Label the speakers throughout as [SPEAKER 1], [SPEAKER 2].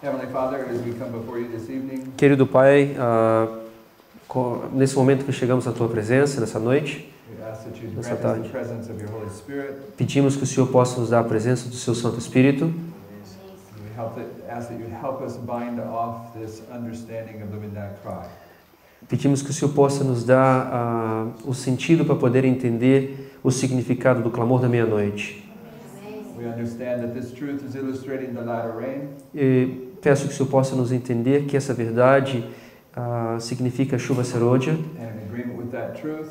[SPEAKER 1] Heavenly Father, as we come before you this evening,
[SPEAKER 2] Querido Pai, nesse momento que chegamos à Tua presença, nessa noite,
[SPEAKER 1] we ask that you
[SPEAKER 2] nessa
[SPEAKER 1] grant us
[SPEAKER 2] tarde,
[SPEAKER 1] the presence of your Holy Spirit.
[SPEAKER 2] pedimos que o Senhor possa nos dar a presença do Seu Santo Espírito.
[SPEAKER 1] We ask that you help us bind off this understanding of the midnight cry.
[SPEAKER 2] Pedimos que o Senhor possa nos dar o sentido para poder entender o significado do clamor da meia-noite.
[SPEAKER 1] We understand that this truth is illustrating the latter rain.
[SPEAKER 2] E peço que o Senhor possa nos entender que essa verdade significa chuva serôdia.
[SPEAKER 1] And in agreement with that truth,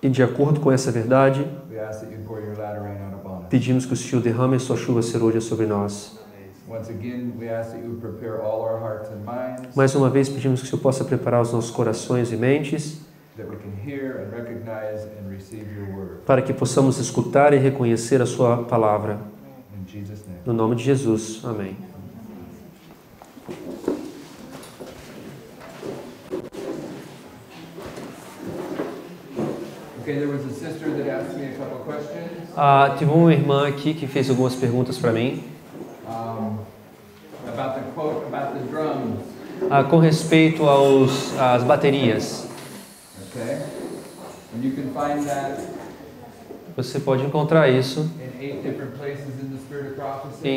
[SPEAKER 2] E de acordo com essa verdade,
[SPEAKER 1] we ask that you pour your latter rain out upon us.
[SPEAKER 2] pedimos que o Senhor derrame a sua chuva serôdia sobre nós.
[SPEAKER 1] Once again, we ask that you prepare all our hearts and minds,
[SPEAKER 2] Mais uma vez, pedimos que o Senhor possa preparar os nossos corações e mentes
[SPEAKER 1] that we can hear and recognize and receive your word.
[SPEAKER 2] para que possamos escutar e reconhecer a sua palavra.
[SPEAKER 1] In Jesus' name.
[SPEAKER 2] No nome de Jesus. Amém.
[SPEAKER 1] Okay, there was a sister that asked me a couple of questions.
[SPEAKER 2] Tive uma irmã aqui que fez algumas perguntas para mim
[SPEAKER 1] About the quote about the drums.
[SPEAKER 2] com respeito às baterias.
[SPEAKER 1] Okay? And you can find that
[SPEAKER 2] Você pode encontrar isso
[SPEAKER 1] in 8 different places in the Spirit of Prophecy.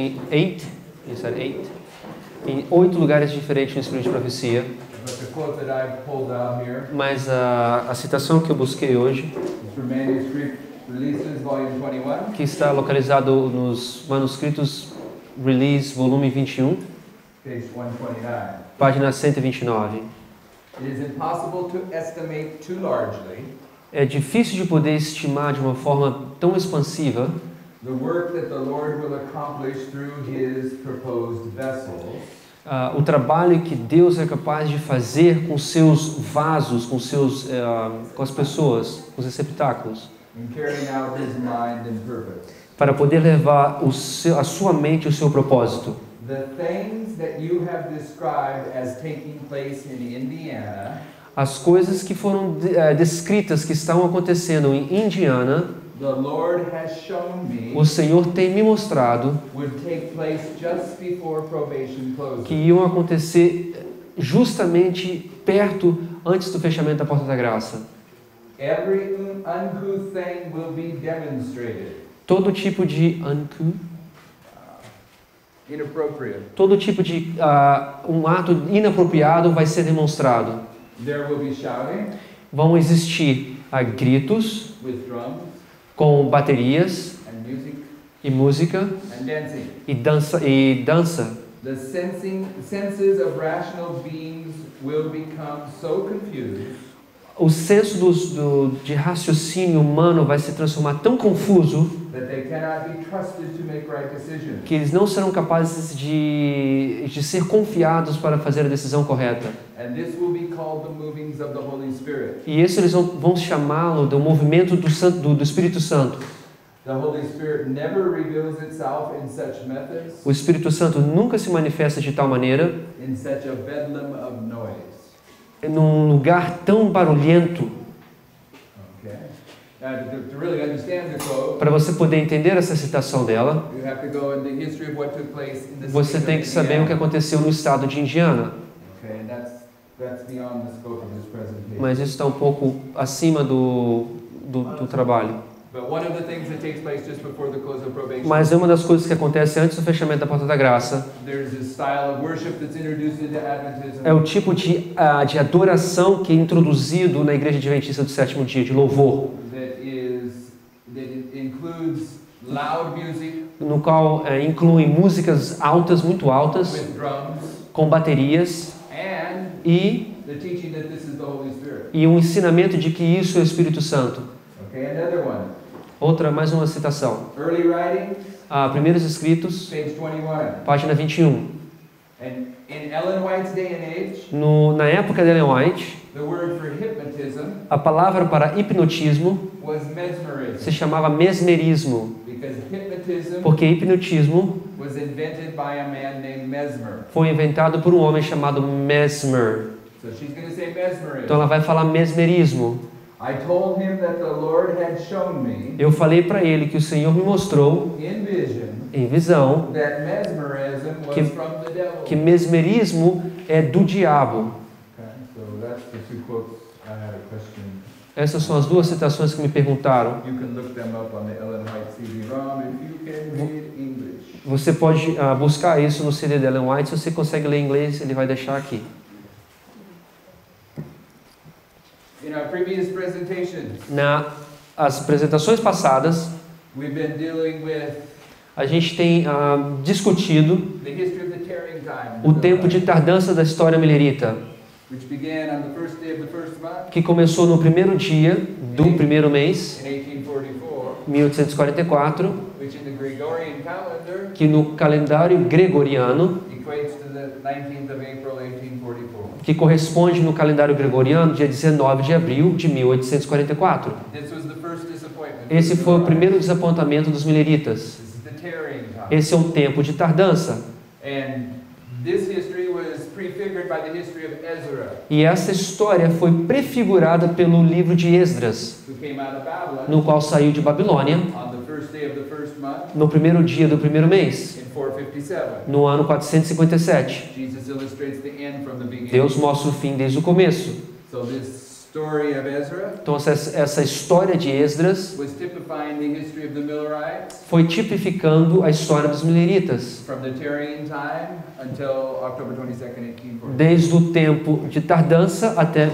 [SPEAKER 2] em 8 lugares diferentes no Espírito de Profecia.
[SPEAKER 1] But the quote that I've pulled out here
[SPEAKER 2] Mas a citação que eu busquei hoje,
[SPEAKER 1] is from Manuscript Releases, Volume 21.
[SPEAKER 2] que está localizado nos manuscritos Release, volume 21,
[SPEAKER 1] Page 129.
[SPEAKER 2] página 129.
[SPEAKER 1] It is impossible to estimate too largely
[SPEAKER 2] É difícil de poder estimar de uma forma tão expansiva
[SPEAKER 1] the work that the Lord will accomplish through His proposed vessels
[SPEAKER 2] o trabalho que Deus é capaz de fazer com seus vasos, com as pessoas, com os receptáculos,
[SPEAKER 1] in carrying out His mind and purpose.
[SPEAKER 2] para poder levar a sua mente e o seu propósito.
[SPEAKER 1] The things that you have described as taking place in Indiana,
[SPEAKER 2] As coisas que foram descritas que estão acontecendo em Indiana,
[SPEAKER 1] the Lord has shown me
[SPEAKER 2] o Senhor tem me mostrado
[SPEAKER 1] would take place just before probation closes.
[SPEAKER 2] que iam acontecer justamente perto, antes do fechamento da Porta da Graça.
[SPEAKER 1] Every uncouth thing will be demonstrated.
[SPEAKER 2] Todo tipo de
[SPEAKER 1] Inappropriate.
[SPEAKER 2] todo tipo de um ato inapropriado vai ser demonstrado.
[SPEAKER 1] There will be shouting
[SPEAKER 2] Vão existir gritos
[SPEAKER 1] with drums
[SPEAKER 2] com baterias
[SPEAKER 1] and music
[SPEAKER 2] e música
[SPEAKER 1] and dancing.
[SPEAKER 2] e dança.
[SPEAKER 1] The senses of rational beings will become so confused
[SPEAKER 2] O senso de raciocínio humano vai se transformar tão confuso
[SPEAKER 1] that they cannot be trusted to make right decisions.
[SPEAKER 2] que eles não serão capazes de ser confiados para fazer a decisão correta.
[SPEAKER 1] And this will be called the movings of the Holy Spirit.
[SPEAKER 2] E isso eles vão chamá-lo do movimento do Espírito Santo.
[SPEAKER 1] The Holy Spirit never reveals itself in such methods,
[SPEAKER 2] O Espírito Santo nunca se manifesta de tal maneira,
[SPEAKER 1] in such a bedlam of noise.
[SPEAKER 2] num lugar tão barulhento.
[SPEAKER 1] Okay? To really understand the quote,
[SPEAKER 2] Para você poder entender essa citação dela,
[SPEAKER 1] you have to go into the history of what took place in the
[SPEAKER 2] você
[SPEAKER 1] state
[SPEAKER 2] tem
[SPEAKER 1] of
[SPEAKER 2] que saber o que
[SPEAKER 1] Indiana.
[SPEAKER 2] aconteceu no estado de Indiana.
[SPEAKER 1] Okay, and that's beyond the scope of this presentation.
[SPEAKER 2] Mas isso está um pouco acima do trabalho.
[SPEAKER 1] But one of the things that takes place just before the close of probation,
[SPEAKER 2] Mas é uma das coisas que acontece antes do fechamento da Porta da Graça.
[SPEAKER 1] there's this style of worship that's introduced into Adventism.
[SPEAKER 2] É o tipo de adoração que é introduzido na Igreja Adventista do Sétimo Dia, de louvor,
[SPEAKER 1] That includes loud music
[SPEAKER 2] no qual incluem músicas altas, muito altas,
[SPEAKER 1] with drums
[SPEAKER 2] com baterias
[SPEAKER 1] and
[SPEAKER 2] e
[SPEAKER 1] the teaching that this is the Holy Spirit.
[SPEAKER 2] um ensinamento de que isso é o Espírito Santo.
[SPEAKER 1] Okay, another one.
[SPEAKER 2] Mais uma citação.
[SPEAKER 1] Early writing,
[SPEAKER 2] Primeiros Escritos,
[SPEAKER 1] page 21.
[SPEAKER 2] página 21.
[SPEAKER 1] And in Ellen White's day and age,
[SPEAKER 2] Na época de Ellen White,
[SPEAKER 1] the word for hypnotism
[SPEAKER 2] a palavra para hipnotismo
[SPEAKER 1] was mesmerism,
[SPEAKER 2] se chamava mesmerismo,
[SPEAKER 1] because hypnotism
[SPEAKER 2] porque hipnotismo
[SPEAKER 1] was invented by a man named Mesmer.
[SPEAKER 2] foi inventado por um homem chamado Mesmer.
[SPEAKER 1] So she's going to say mesmerism.
[SPEAKER 2] Então ela vai falar mesmerismo.
[SPEAKER 1] I told him that the Lord had shown me
[SPEAKER 2] Eu falei para ele que o Senhor me mostrou
[SPEAKER 1] in vision
[SPEAKER 2] em visão
[SPEAKER 1] that mesmerism was
[SPEAKER 2] Que-
[SPEAKER 1] from the devil.
[SPEAKER 2] que mesmerismo é do diabo.
[SPEAKER 1] Okay, so that's the two quotes I had a question.
[SPEAKER 2] Essas são as duas citações que me perguntaram.
[SPEAKER 1] You can look them up on the Ellen White CD-ROM if you can read English.
[SPEAKER 2] Você pode buscar isso no CD da Ellen White. Se você consegue ler inglês, ele vai deixar aqui.
[SPEAKER 1] In our previous presentations,
[SPEAKER 2] As apresentações passadas,
[SPEAKER 1] we've been dealing with
[SPEAKER 2] a gente tem discutido
[SPEAKER 1] the history of the tearing time,
[SPEAKER 2] o tempo de tardança da história milerita,
[SPEAKER 1] which began on the first day of the first month
[SPEAKER 2] que começou no primeiro dia do primeiro mês,
[SPEAKER 1] in 1844,
[SPEAKER 2] 1844,
[SPEAKER 1] which in the Gregorian calendar
[SPEAKER 2] que no calendário gregoriano,
[SPEAKER 1] equates to the 19th of April, 1844.
[SPEAKER 2] que corresponde no calendário gregoriano, dia 19 de abril de 1844.
[SPEAKER 1] This was the first disappointment.
[SPEAKER 2] Esse foi o primeiro desapontamento dos mileritas.
[SPEAKER 1] This is the tearing time.
[SPEAKER 2] Esse é um tempo de tardança.
[SPEAKER 1] And this history was prefigured by the history of Ezra,
[SPEAKER 2] E essa história foi prefigurada pelo livro de Esdras,
[SPEAKER 1] who came out of Babylon
[SPEAKER 2] no qual saiu de Babilônia
[SPEAKER 1] on the first day of the first month
[SPEAKER 2] no primeiro dia do primeiro mês,
[SPEAKER 1] in 457.
[SPEAKER 2] no ano 457.
[SPEAKER 1] Jesus illustrates the end from the beginning.
[SPEAKER 2] Deus mostra o fim desde o começo.
[SPEAKER 1] So this story of Ezra
[SPEAKER 2] Então essa história de Esdras
[SPEAKER 1] was typifying the history of the Millerites
[SPEAKER 2] foi tipificando a história dos mileritas,
[SPEAKER 1] from the Tyrian time until October 22nd, 1840.
[SPEAKER 2] desde o tempo de tardança até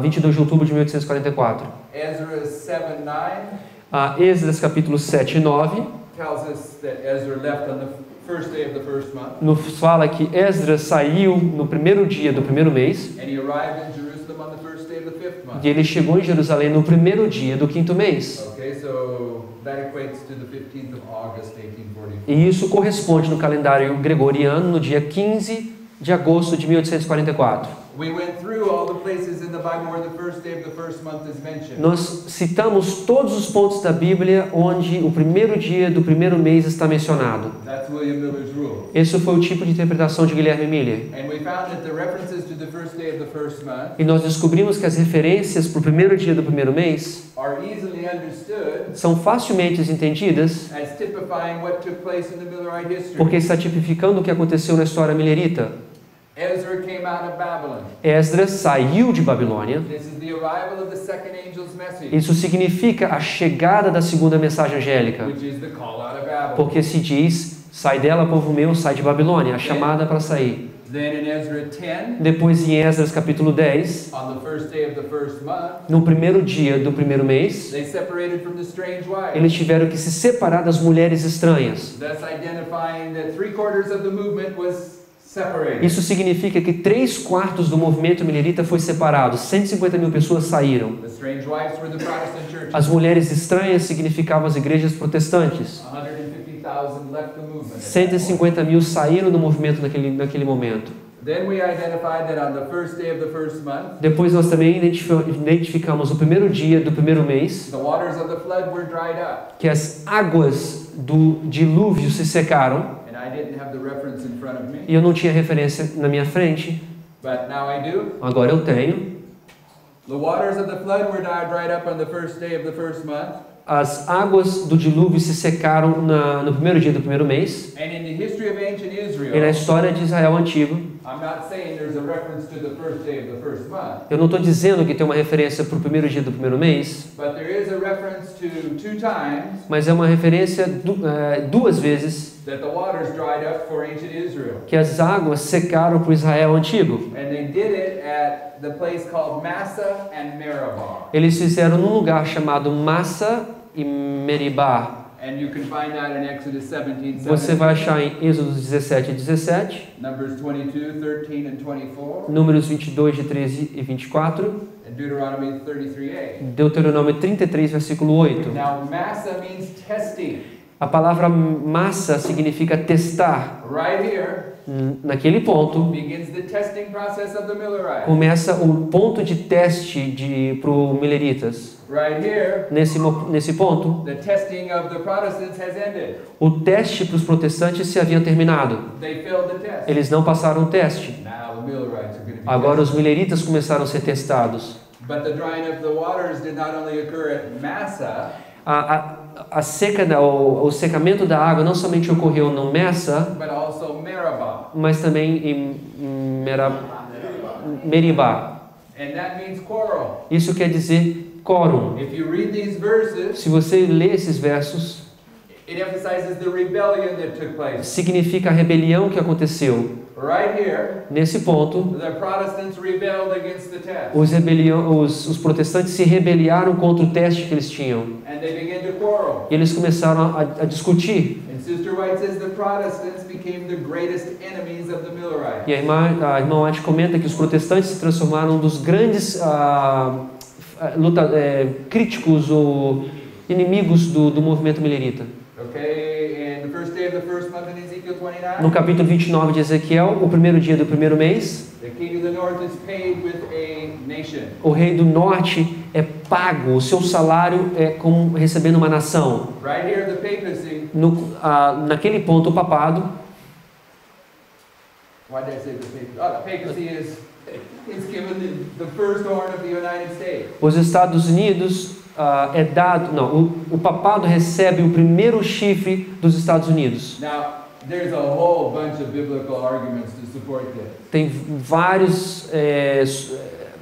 [SPEAKER 2] 22 de outubro de 1844.
[SPEAKER 1] Ezra 7:9
[SPEAKER 2] Esdras capítulo 7 e 9
[SPEAKER 1] tells us that Ezra left on the first day of the first month,
[SPEAKER 2] nos fala que Esdras saiu no primeiro dia do primeiro mês
[SPEAKER 1] and he arrived in Jerusalem on the first day of the fifth month.
[SPEAKER 2] e ele chegou em Jerusalém no primeiro dia do quinto mês.
[SPEAKER 1] Okay, so that equates to the 15th of August, 1844.
[SPEAKER 2] E isso corresponde no calendário gregoriano no dia 15 de agosto de 1844.
[SPEAKER 1] We went through all the places in the Bible where the first day of the first month is mentioned.
[SPEAKER 2] Nós citamos todos os pontos da Bíblia onde o primeiro dia do primeiro mês está mencionado.
[SPEAKER 1] That's William Miller's rule.
[SPEAKER 2] Esse foi o tipo de interpretação de Guilherme Miller.
[SPEAKER 1] And we found that the references to the first day of the first month
[SPEAKER 2] E nós descobrimos que as referências para o primeiro dia do primeiro mês
[SPEAKER 1] are easily understood
[SPEAKER 2] são facilmente entendidas
[SPEAKER 1] as typifying what took place in the Millerite history.
[SPEAKER 2] porque está tipificando o que aconteceu na história milerita.
[SPEAKER 1] Ezra came out of Babylon.
[SPEAKER 2] Esdras saiu de Babilônia.
[SPEAKER 1] This is the arrival of the second angel's message,
[SPEAKER 2] Isso significa a chegada da segunda mensagem angélica,
[SPEAKER 1] which is the call out of Babylon.
[SPEAKER 2] porque se diz: sai dela, povo meu, sai de Babilônia, a chamada para sair.
[SPEAKER 1] Then in Ezra 10,
[SPEAKER 2] Depois em Esdras capítulo 10,
[SPEAKER 1] on the first day of the first month,
[SPEAKER 2] no primeiro dia do primeiro mês,
[SPEAKER 1] they separated from the strange wives,
[SPEAKER 2] eles tiveram que se separar das mulheres estranhas.
[SPEAKER 1] thus identifying that 3/4 of the movement was separated.
[SPEAKER 2] Isso significa que 3/4 do movimento milerita foi separado, 150 mil pessoas saíram.
[SPEAKER 1] The strange wives were the Protestant churches.
[SPEAKER 2] As mulheres estranhas significavam as igrejas protestantes.
[SPEAKER 1] 150,000 left the movement.
[SPEAKER 2] 150 mil saíram do movimento naquele momento.
[SPEAKER 1] Then we identified that on the first day of the first month,
[SPEAKER 2] Depois nós também identificamos o primeiro dia do primeiro mês,
[SPEAKER 1] the waters of the flood were dried up.
[SPEAKER 2] que as águas do dilúvio se secaram,
[SPEAKER 1] And I didn't have the reference in front of me,
[SPEAKER 2] e eu não tinha referência na minha frente,
[SPEAKER 1] but now I do.
[SPEAKER 2] agora eu tenho.
[SPEAKER 1] The waters of the flood were dried up on the first day of the first month.
[SPEAKER 2] As águas do dilúvio se secaram no primeiro dia do primeiro mês,
[SPEAKER 1] And in the history of ancient
[SPEAKER 2] e na
[SPEAKER 1] Israel,
[SPEAKER 2] história de Israel antigo,
[SPEAKER 1] I'm not saying there's a reference to the first day of the first month,
[SPEAKER 2] eu não estou dizendo que tem uma referência para o primeiro dia do primeiro mês,
[SPEAKER 1] but there is a reference to 2 times
[SPEAKER 2] mas é uma referência duas vezes
[SPEAKER 1] that the waters dried up for ancient Israel.
[SPEAKER 2] que as águas secaram para o Israel antigo.
[SPEAKER 1] And they did it at the place called Massa and Meribah.
[SPEAKER 2] Eles fizeram num lugar chamado Massa e Meribá.
[SPEAKER 1] And you can find that in Exodus 17,
[SPEAKER 2] Você vai achar em Êxodo 17 e 17,
[SPEAKER 1] Numbers 22, 13, and 24,
[SPEAKER 2] Números 22, de 13 e 24,
[SPEAKER 1] and Deuteronomy 33a.
[SPEAKER 2] Deuteronômio 33, versículo 8.
[SPEAKER 1] Now, Massa means testing.
[SPEAKER 2] A palavra massa significa testar.
[SPEAKER 1] Right here
[SPEAKER 2] Naquele ponto,
[SPEAKER 1] begins the testing process of the Millerites.
[SPEAKER 2] começa o ponto de teste para o Mileritas.
[SPEAKER 1] Right here,
[SPEAKER 2] Nesse ponto,
[SPEAKER 1] the testing of the Protestants has ended.
[SPEAKER 2] o teste para os protestantes se havia terminado.
[SPEAKER 1] They failed the test.
[SPEAKER 2] Eles não passaram o teste.
[SPEAKER 1] Now the Millerites are going to be
[SPEAKER 2] Agora
[SPEAKER 1] tested.
[SPEAKER 2] os Mileritas começaram a ser testados.
[SPEAKER 1] But the drying of the waters did not only occur at Massa,
[SPEAKER 2] a seca, o secamento da água não somente ocorreu no Messa,
[SPEAKER 1] but also Meribah.
[SPEAKER 2] mas também em Meribá.
[SPEAKER 1] And that means quarrel.
[SPEAKER 2] Isso quer dizer quórum.
[SPEAKER 1] If you read these verses,
[SPEAKER 2] Se você lê esses versos,
[SPEAKER 1] it emphasizes the rebellion that took place.
[SPEAKER 2] significa a rebelião que aconteceu.
[SPEAKER 1] Right here,
[SPEAKER 2] Nesse ponto,
[SPEAKER 1] the Protestants rebelled against the test.
[SPEAKER 2] os protestantes se rebeliaram contra o teste que eles tinham.
[SPEAKER 1] And they began to quarrel.
[SPEAKER 2] E eles começaram a discutir.
[SPEAKER 1] And Sister White says the Protestants became the greatest enemies of the Millerites.
[SPEAKER 2] E a irmã White comenta que os protestantes se transformaram dos grandes críticos ou inimigos do movimento millerita.
[SPEAKER 1] Okay, in the first day of the first month in Ezekiel 29,
[SPEAKER 2] No capítulo 29 de Ezequiel, o primeiro dia do primeiro mês,
[SPEAKER 1] the king of the north is paid with a nation.
[SPEAKER 2] o rei do norte é pago, o seu salário é como recebendo uma nação.
[SPEAKER 1] Right here, the papacy.
[SPEAKER 2] Naquele ponto, o papado,
[SPEAKER 1] Why did I say the papacy? Oh, the papacy is given the first horn of the United States.
[SPEAKER 2] os Estados Unidos é dado, não, o papado recebe o primeiro chifre dos Estados Unidos.
[SPEAKER 1] Now, there's a whole bunch of biblical arguments to support this.
[SPEAKER 2] Tem vários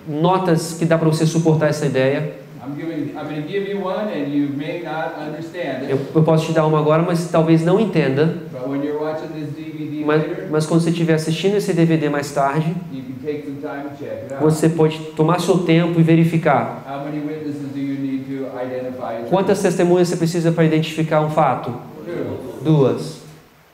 [SPEAKER 2] notas que dá para você suportar essa ideia.
[SPEAKER 1] I'm going to give you one, and you may not understand it.
[SPEAKER 2] Eu posso te dar uma agora, mas talvez não entenda.
[SPEAKER 1] But when you're watching this DVD later,
[SPEAKER 2] Mas quando você estiver assistindo esse DVD mais tarde,
[SPEAKER 1] you can take some time to check it out.
[SPEAKER 2] você pode tomar seu tempo e verificar.
[SPEAKER 1] How many witnesses do you need to identify? a truth?
[SPEAKER 2] Quantas testemunhas você precisa para identificar um fato?
[SPEAKER 1] 2.
[SPEAKER 2] 2.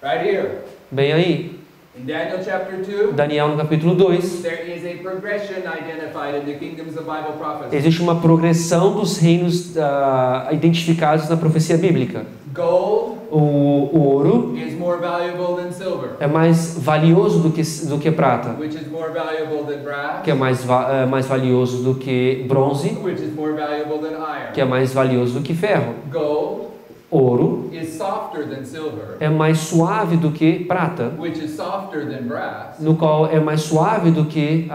[SPEAKER 1] Right here.
[SPEAKER 2] Bem aí,
[SPEAKER 1] In Daniel chapter 2,
[SPEAKER 2] Daniel no capítulo 2,
[SPEAKER 1] there is a progression identified in the kingdoms of Bible prophecy.
[SPEAKER 2] existe uma progressão dos reinos identificados na profecia bíblica.
[SPEAKER 1] Gold
[SPEAKER 2] O ouro
[SPEAKER 1] is more valuable than silver,
[SPEAKER 2] é mais valioso do que prata,
[SPEAKER 1] which is more valuable than brass,
[SPEAKER 2] que é mais valioso do que bronze,
[SPEAKER 1] which is more valuable than iron.
[SPEAKER 2] que é mais valioso do que ferro.
[SPEAKER 1] Gold
[SPEAKER 2] Ouro
[SPEAKER 1] is softer than silver,
[SPEAKER 2] é mais suave do que prata,
[SPEAKER 1] which is softer than brass,
[SPEAKER 2] no qual é mais suave do que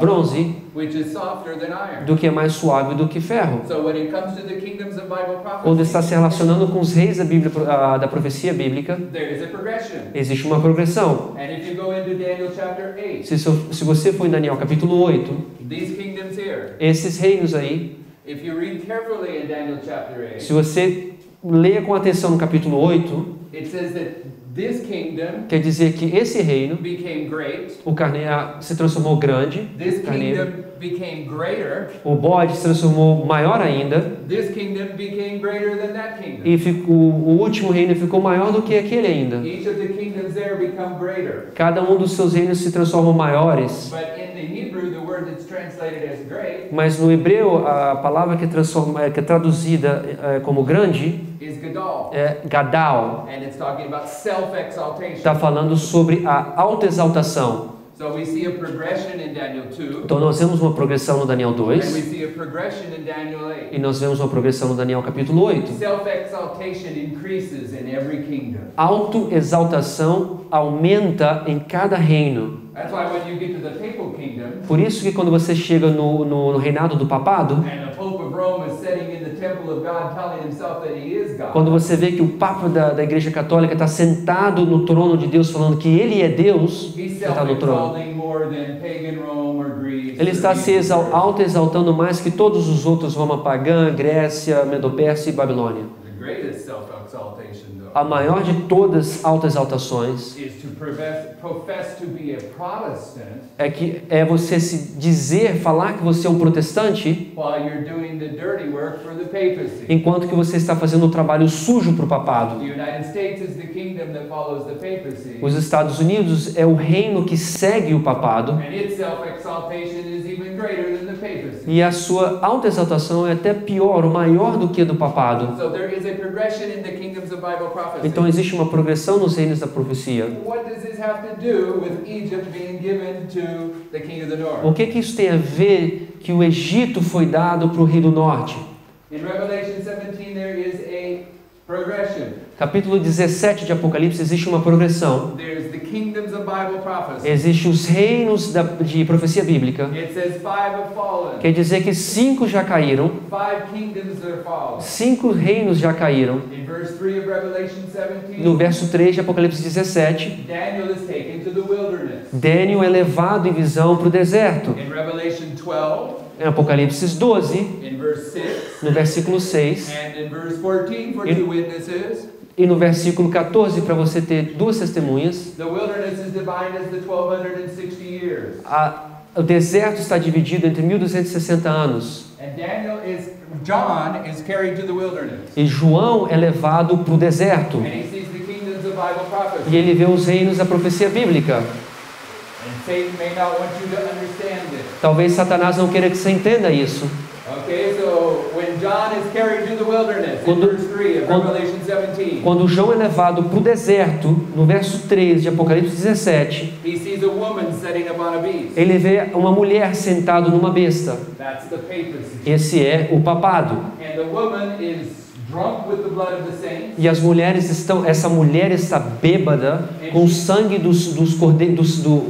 [SPEAKER 2] bronze,
[SPEAKER 1] which is softer than iron.
[SPEAKER 2] do que é mais suave do que ferro.
[SPEAKER 1] So when it comes to the kingdoms of Bible
[SPEAKER 2] Quando está se
[SPEAKER 1] prophecy,
[SPEAKER 2] relacionando com os reis da Bíblia, da profecia bíblica,
[SPEAKER 1] there is a progression.
[SPEAKER 2] existe uma progressão.
[SPEAKER 1] And if you go into Daniel chapter 8,
[SPEAKER 2] Se você for em Daniel capítulo 8,
[SPEAKER 1] these kingdoms here,
[SPEAKER 2] esses reinos aí,
[SPEAKER 1] if you read carefully in Daniel chapter 8,
[SPEAKER 2] se você leia com atenção no capítulo 8,
[SPEAKER 1] it says that this kingdom
[SPEAKER 2] quer dizer que esse reino,
[SPEAKER 1] became great,
[SPEAKER 2] o carneiro se transformou grande,
[SPEAKER 1] this
[SPEAKER 2] carneiro,
[SPEAKER 1] kingdom became greater,
[SPEAKER 2] o bode se transformou maior ainda,
[SPEAKER 1] this kingdom became greater than that kingdom.
[SPEAKER 2] e o último reino ficou maior do que aquele ainda.
[SPEAKER 1] Each of the kingdoms there become greater.
[SPEAKER 2] Cada um dos seus reinos se transformam maiores,
[SPEAKER 1] But in the Hebrew, the word that's translated as great
[SPEAKER 2] mas no hebreu a palavra que é traduzida como grande
[SPEAKER 1] is gadol.
[SPEAKER 2] é gadal.
[SPEAKER 1] And it's talking about self-exaltation.
[SPEAKER 2] Está falando sobre a autoexaltação.
[SPEAKER 1] So we see a progression in Daniel 2,
[SPEAKER 2] Então nós vemos uma progressão no Daniel
[SPEAKER 1] and we
[SPEAKER 2] 2
[SPEAKER 1] see a progression in Daniel 8.
[SPEAKER 2] e nós vemos uma progressão no Daniel capítulo 8.
[SPEAKER 1] Self-exaltation increases in every kingdom.
[SPEAKER 2] Autoexaltação aumenta em cada reino.
[SPEAKER 1] That's why when you get to the papal kingdom,
[SPEAKER 2] Por isso que quando você chega no reinado do papado,
[SPEAKER 1] and the Pope of Rome is sitting in the temple of God telling himself that he is God,
[SPEAKER 2] quando você vê que o Papa da Igreja Católica está sentado no trono de Deus falando que ele é Deus,
[SPEAKER 1] he's
[SPEAKER 2] ele está no trono.
[SPEAKER 1] self-exalting more than pagan Rome or Greece.
[SPEAKER 2] Ele
[SPEAKER 1] or
[SPEAKER 2] está se
[SPEAKER 1] Egypt.
[SPEAKER 2] autoexaltando mais que todos os outros, Roma pagã, Grécia, Medo-Pérsia e Babilônia.
[SPEAKER 1] The greatest self-exaltation, though,
[SPEAKER 2] A maior de todas as autoexaltações
[SPEAKER 1] is to profess to be a Protestant
[SPEAKER 2] é você se dizer, falar que você é um protestante,
[SPEAKER 1] while you're doing the dirty work for the papacy.
[SPEAKER 2] enquanto que você está fazendo o trabalho sujo para o papado.
[SPEAKER 1] The United States is the kingdom that follows the papacy,
[SPEAKER 2] Os Estados Unidos é o reino que segue o papado,
[SPEAKER 1] and its self-exaltation is even greater than the papacy.
[SPEAKER 2] e a sua autoexaltação é até pior, ou maior do que a do papado.
[SPEAKER 1] So there is a progression in the kingdoms of Bible prophecy.
[SPEAKER 2] Então existe uma progressão nos reinos da profecia.
[SPEAKER 1] What does this have to do with Egypt being given to the king of the north?
[SPEAKER 2] O que isso tem a ver que o Egito foi dado para o rei do norte?
[SPEAKER 1] In Revelation 17 there is a Progression.
[SPEAKER 2] Capítulo 17 de Apocalipse existe uma progressão.
[SPEAKER 1] There's the kingdoms of Bible prophecy.
[SPEAKER 2] Existem os reinos de profecia bíblica.
[SPEAKER 1] It says 5 have fallen.
[SPEAKER 2] Quer dizer que 5 já caíram.
[SPEAKER 1] 5 kingdoms are fallen.
[SPEAKER 2] 5 reinos já caíram.
[SPEAKER 1] In verse 3 of Revelation 17,
[SPEAKER 2] No verso 3 de Apocalipse 17,
[SPEAKER 1] Daniel is taken to the wilderness.
[SPEAKER 2] Daniel é levado em visão para o deserto.
[SPEAKER 1] In Revelation 12,
[SPEAKER 2] Em Apocalipse 12,
[SPEAKER 1] in verse 6,
[SPEAKER 2] no versículo 6,
[SPEAKER 1] and in verse 14 for 2 witnesses,
[SPEAKER 2] e no versículo 14, para você ter 2 testemunhas,
[SPEAKER 1] the wilderness is defined as the 1260 years.
[SPEAKER 2] o deserto está dividido entre 1260 anos.
[SPEAKER 1] And John is carried to the wilderness.
[SPEAKER 2] E João é levado para o deserto.
[SPEAKER 1] And he sees the kingdoms of Bible prophecy.
[SPEAKER 2] E ele vê os reinos da profecia bíblica.
[SPEAKER 1] And Satan may not want you to understand this.
[SPEAKER 2] Talvez Satanás não queira que você entenda isso.
[SPEAKER 1] Okay, so when John is carried to the wilderness, in verse 3 of Revelation 17,
[SPEAKER 2] Quando João é levado para o deserto, no verso 3 de Apocalipse 17,
[SPEAKER 1] he sees a woman sitting upon a beast.
[SPEAKER 2] ele vê uma mulher sentada numa besta.
[SPEAKER 1] That's the papacy.
[SPEAKER 2] Esse é o papado.
[SPEAKER 1] And the woman is drunk with the blood of the saints.
[SPEAKER 2] E as mulheres essa mulher está bêbada com o sangue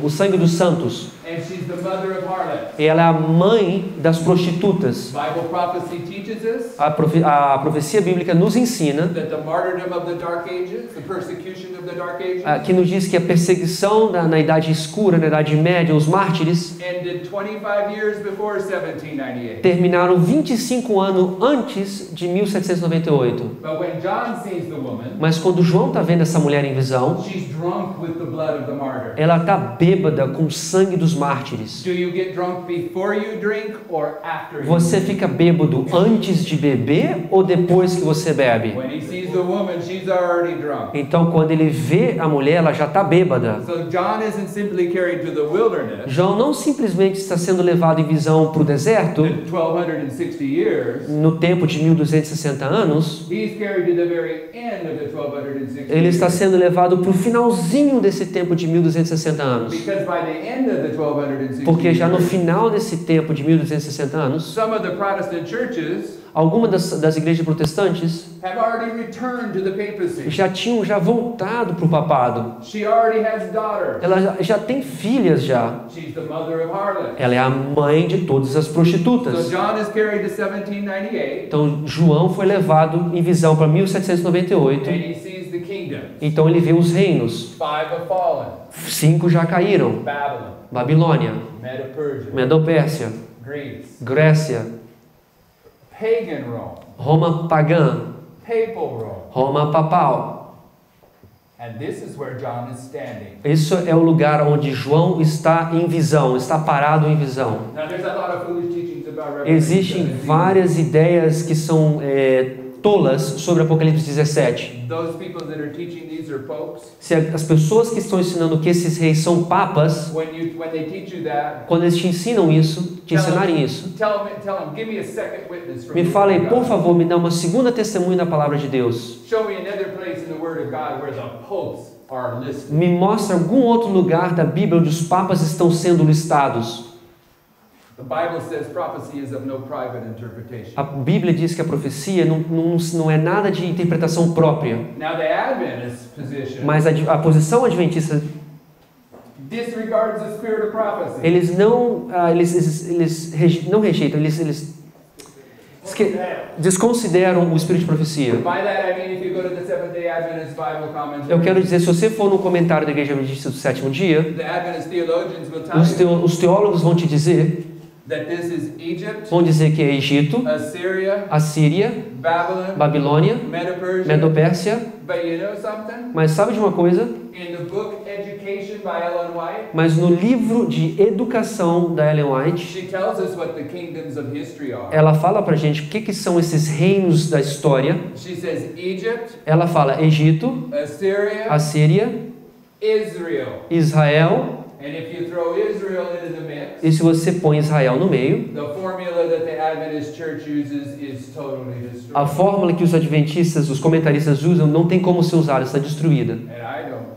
[SPEAKER 2] o sangue dos santos.
[SPEAKER 1] And she's the mother of harlots.
[SPEAKER 2] E ela é a mãe das prostitutas.
[SPEAKER 1] Bible prophecy teaches us
[SPEAKER 2] A profecia bíblica nos ensina
[SPEAKER 1] that the martyrdom of the Dark Ages, the persecution of the Dark Ages,
[SPEAKER 2] que nos diz que a perseguição na Idade Escura, na Idade Média, os mártires,
[SPEAKER 1] ended 25 years before 1798.
[SPEAKER 2] terminaram 25 anos antes de 1798.
[SPEAKER 1] But when John sees the woman,
[SPEAKER 2] Mas quando João está vendo essa mulher em visão,
[SPEAKER 1] she's drunk with the blood of the martyr.
[SPEAKER 2] ela está bêbada com o sangue dos mártires.
[SPEAKER 1] Do you get drunk before you drink or after you
[SPEAKER 2] Você
[SPEAKER 1] drink?
[SPEAKER 2] fica bêbado antes de beber ou depois que você bebe?
[SPEAKER 1] When he sees the woman, she's already drunk.
[SPEAKER 2] Então, quando ele vê a mulher, ela já está bêbada.
[SPEAKER 1] So John isn't simply carried to the wilderness,
[SPEAKER 2] João não simplesmente está sendo levado em visão para o deserto,
[SPEAKER 1] the 1260 years.
[SPEAKER 2] no tempo de 1260 anos.
[SPEAKER 1] He's carried to the very end of the 1260
[SPEAKER 2] Ele está
[SPEAKER 1] years.
[SPEAKER 2] sendo levado para o finalzinho desse tempo de 1260 anos.
[SPEAKER 1] Because by the end of the 1260
[SPEAKER 2] Porque já no
[SPEAKER 1] years,
[SPEAKER 2] final desse tempo de 1260 anos,
[SPEAKER 1] some of the Protestant churches
[SPEAKER 2] algumas das igrejas protestantes
[SPEAKER 1] have already returned to the papacy.
[SPEAKER 2] já voltado para o papado.
[SPEAKER 1] She already has daughters.
[SPEAKER 2] Ela já tem filhas já.
[SPEAKER 1] She's the mother of harlots.
[SPEAKER 2] Ela é a mãe de todas as
[SPEAKER 1] So
[SPEAKER 2] prostitutas.
[SPEAKER 1] John is carried to 1798,
[SPEAKER 2] Então João foi levado em visão para 1798.
[SPEAKER 1] and he sees the kingdom.
[SPEAKER 2] Então ele vê os reinos.
[SPEAKER 1] 5 have fallen.
[SPEAKER 2] 5 já caíram.
[SPEAKER 1] Babylon,
[SPEAKER 2] Babilônia,
[SPEAKER 1] Medo-Persia,
[SPEAKER 2] Medo-Pérsia,
[SPEAKER 1] Greece,
[SPEAKER 2] Grécia,
[SPEAKER 1] pagan Rome,
[SPEAKER 2] Roma pagã,
[SPEAKER 1] papal Rome.
[SPEAKER 2] Roma papal.
[SPEAKER 1] And this is where John is standing.
[SPEAKER 2] Isso é o lugar onde João está em visão, está parado em visão.
[SPEAKER 1] Now there's a lot of foolish teachings about Revelation
[SPEAKER 2] Existem
[SPEAKER 1] 17.
[SPEAKER 2] várias ideias que são tolas sobre Apocalipse 17.
[SPEAKER 1] Those people that are teaching these are popes.
[SPEAKER 2] Se as pessoas que estão ensinando que esses reis são papas,
[SPEAKER 1] When they teach you that,
[SPEAKER 2] quando eles te ensinam isso, te ensinarem isso,
[SPEAKER 1] tell them, give me a second witness from
[SPEAKER 2] me
[SPEAKER 1] the
[SPEAKER 2] falem,
[SPEAKER 1] Word of
[SPEAKER 2] por
[SPEAKER 1] God.
[SPEAKER 2] favor, me dá uma segunda testemunha da palavra de Deus.
[SPEAKER 1] Show me another place in the Word of God where the popes are listed.
[SPEAKER 2] Me mostra algum outro lugar da Bíblia onde os papas estão sendo listados.
[SPEAKER 1] The Bible says prophecy is of no private interpretation.
[SPEAKER 2] A Bíblia diz que a profecia não é nada de interpretação própria.
[SPEAKER 1] Now the Adventist position
[SPEAKER 2] Mas a posição adventista,
[SPEAKER 1] disregards the spirit of prophecy.
[SPEAKER 2] eles não rejeitam, eles desconsideram o espírito de profecia.
[SPEAKER 1] By that I mean if you go to the Seventh-day Adventist Bible commentary,
[SPEAKER 2] Eu quero dizer, se você for no comentário da Igreja Adventista do Sétimo Dia,
[SPEAKER 1] the Adventist theologians will tell you
[SPEAKER 2] os teólogos vão te dizer,
[SPEAKER 1] that this is Egypt,
[SPEAKER 2] vão dizer que é Egito,
[SPEAKER 1] Assyria,
[SPEAKER 2] Assíria,
[SPEAKER 1] Babylon,
[SPEAKER 2] Babilônia,
[SPEAKER 1] Medo-Persia.
[SPEAKER 2] Medo-Pérsia.
[SPEAKER 1] But you know something?
[SPEAKER 2] Mas sabe de uma coisa?
[SPEAKER 1] In the book Education by Ellen White,
[SPEAKER 2] Mas no livro de educação da Ellen White,
[SPEAKER 1] she tells us what the kingdoms of history are.
[SPEAKER 2] ela fala pra gente o que são esses reinos da história.
[SPEAKER 1] She says Egypt,
[SPEAKER 2] Ela fala Egito,
[SPEAKER 1] Assyria,
[SPEAKER 2] Assíria,
[SPEAKER 1] Israel.
[SPEAKER 2] Israel.
[SPEAKER 1] And if you throw Israel into the mix,
[SPEAKER 2] E se você põe Israel no meio,
[SPEAKER 1] the formula that the Adventist church uses is totally destroyed.
[SPEAKER 2] a fórmula que os adventistas, os comentaristas usam, não tem como ser usada, está destruída.
[SPEAKER 1] And I don't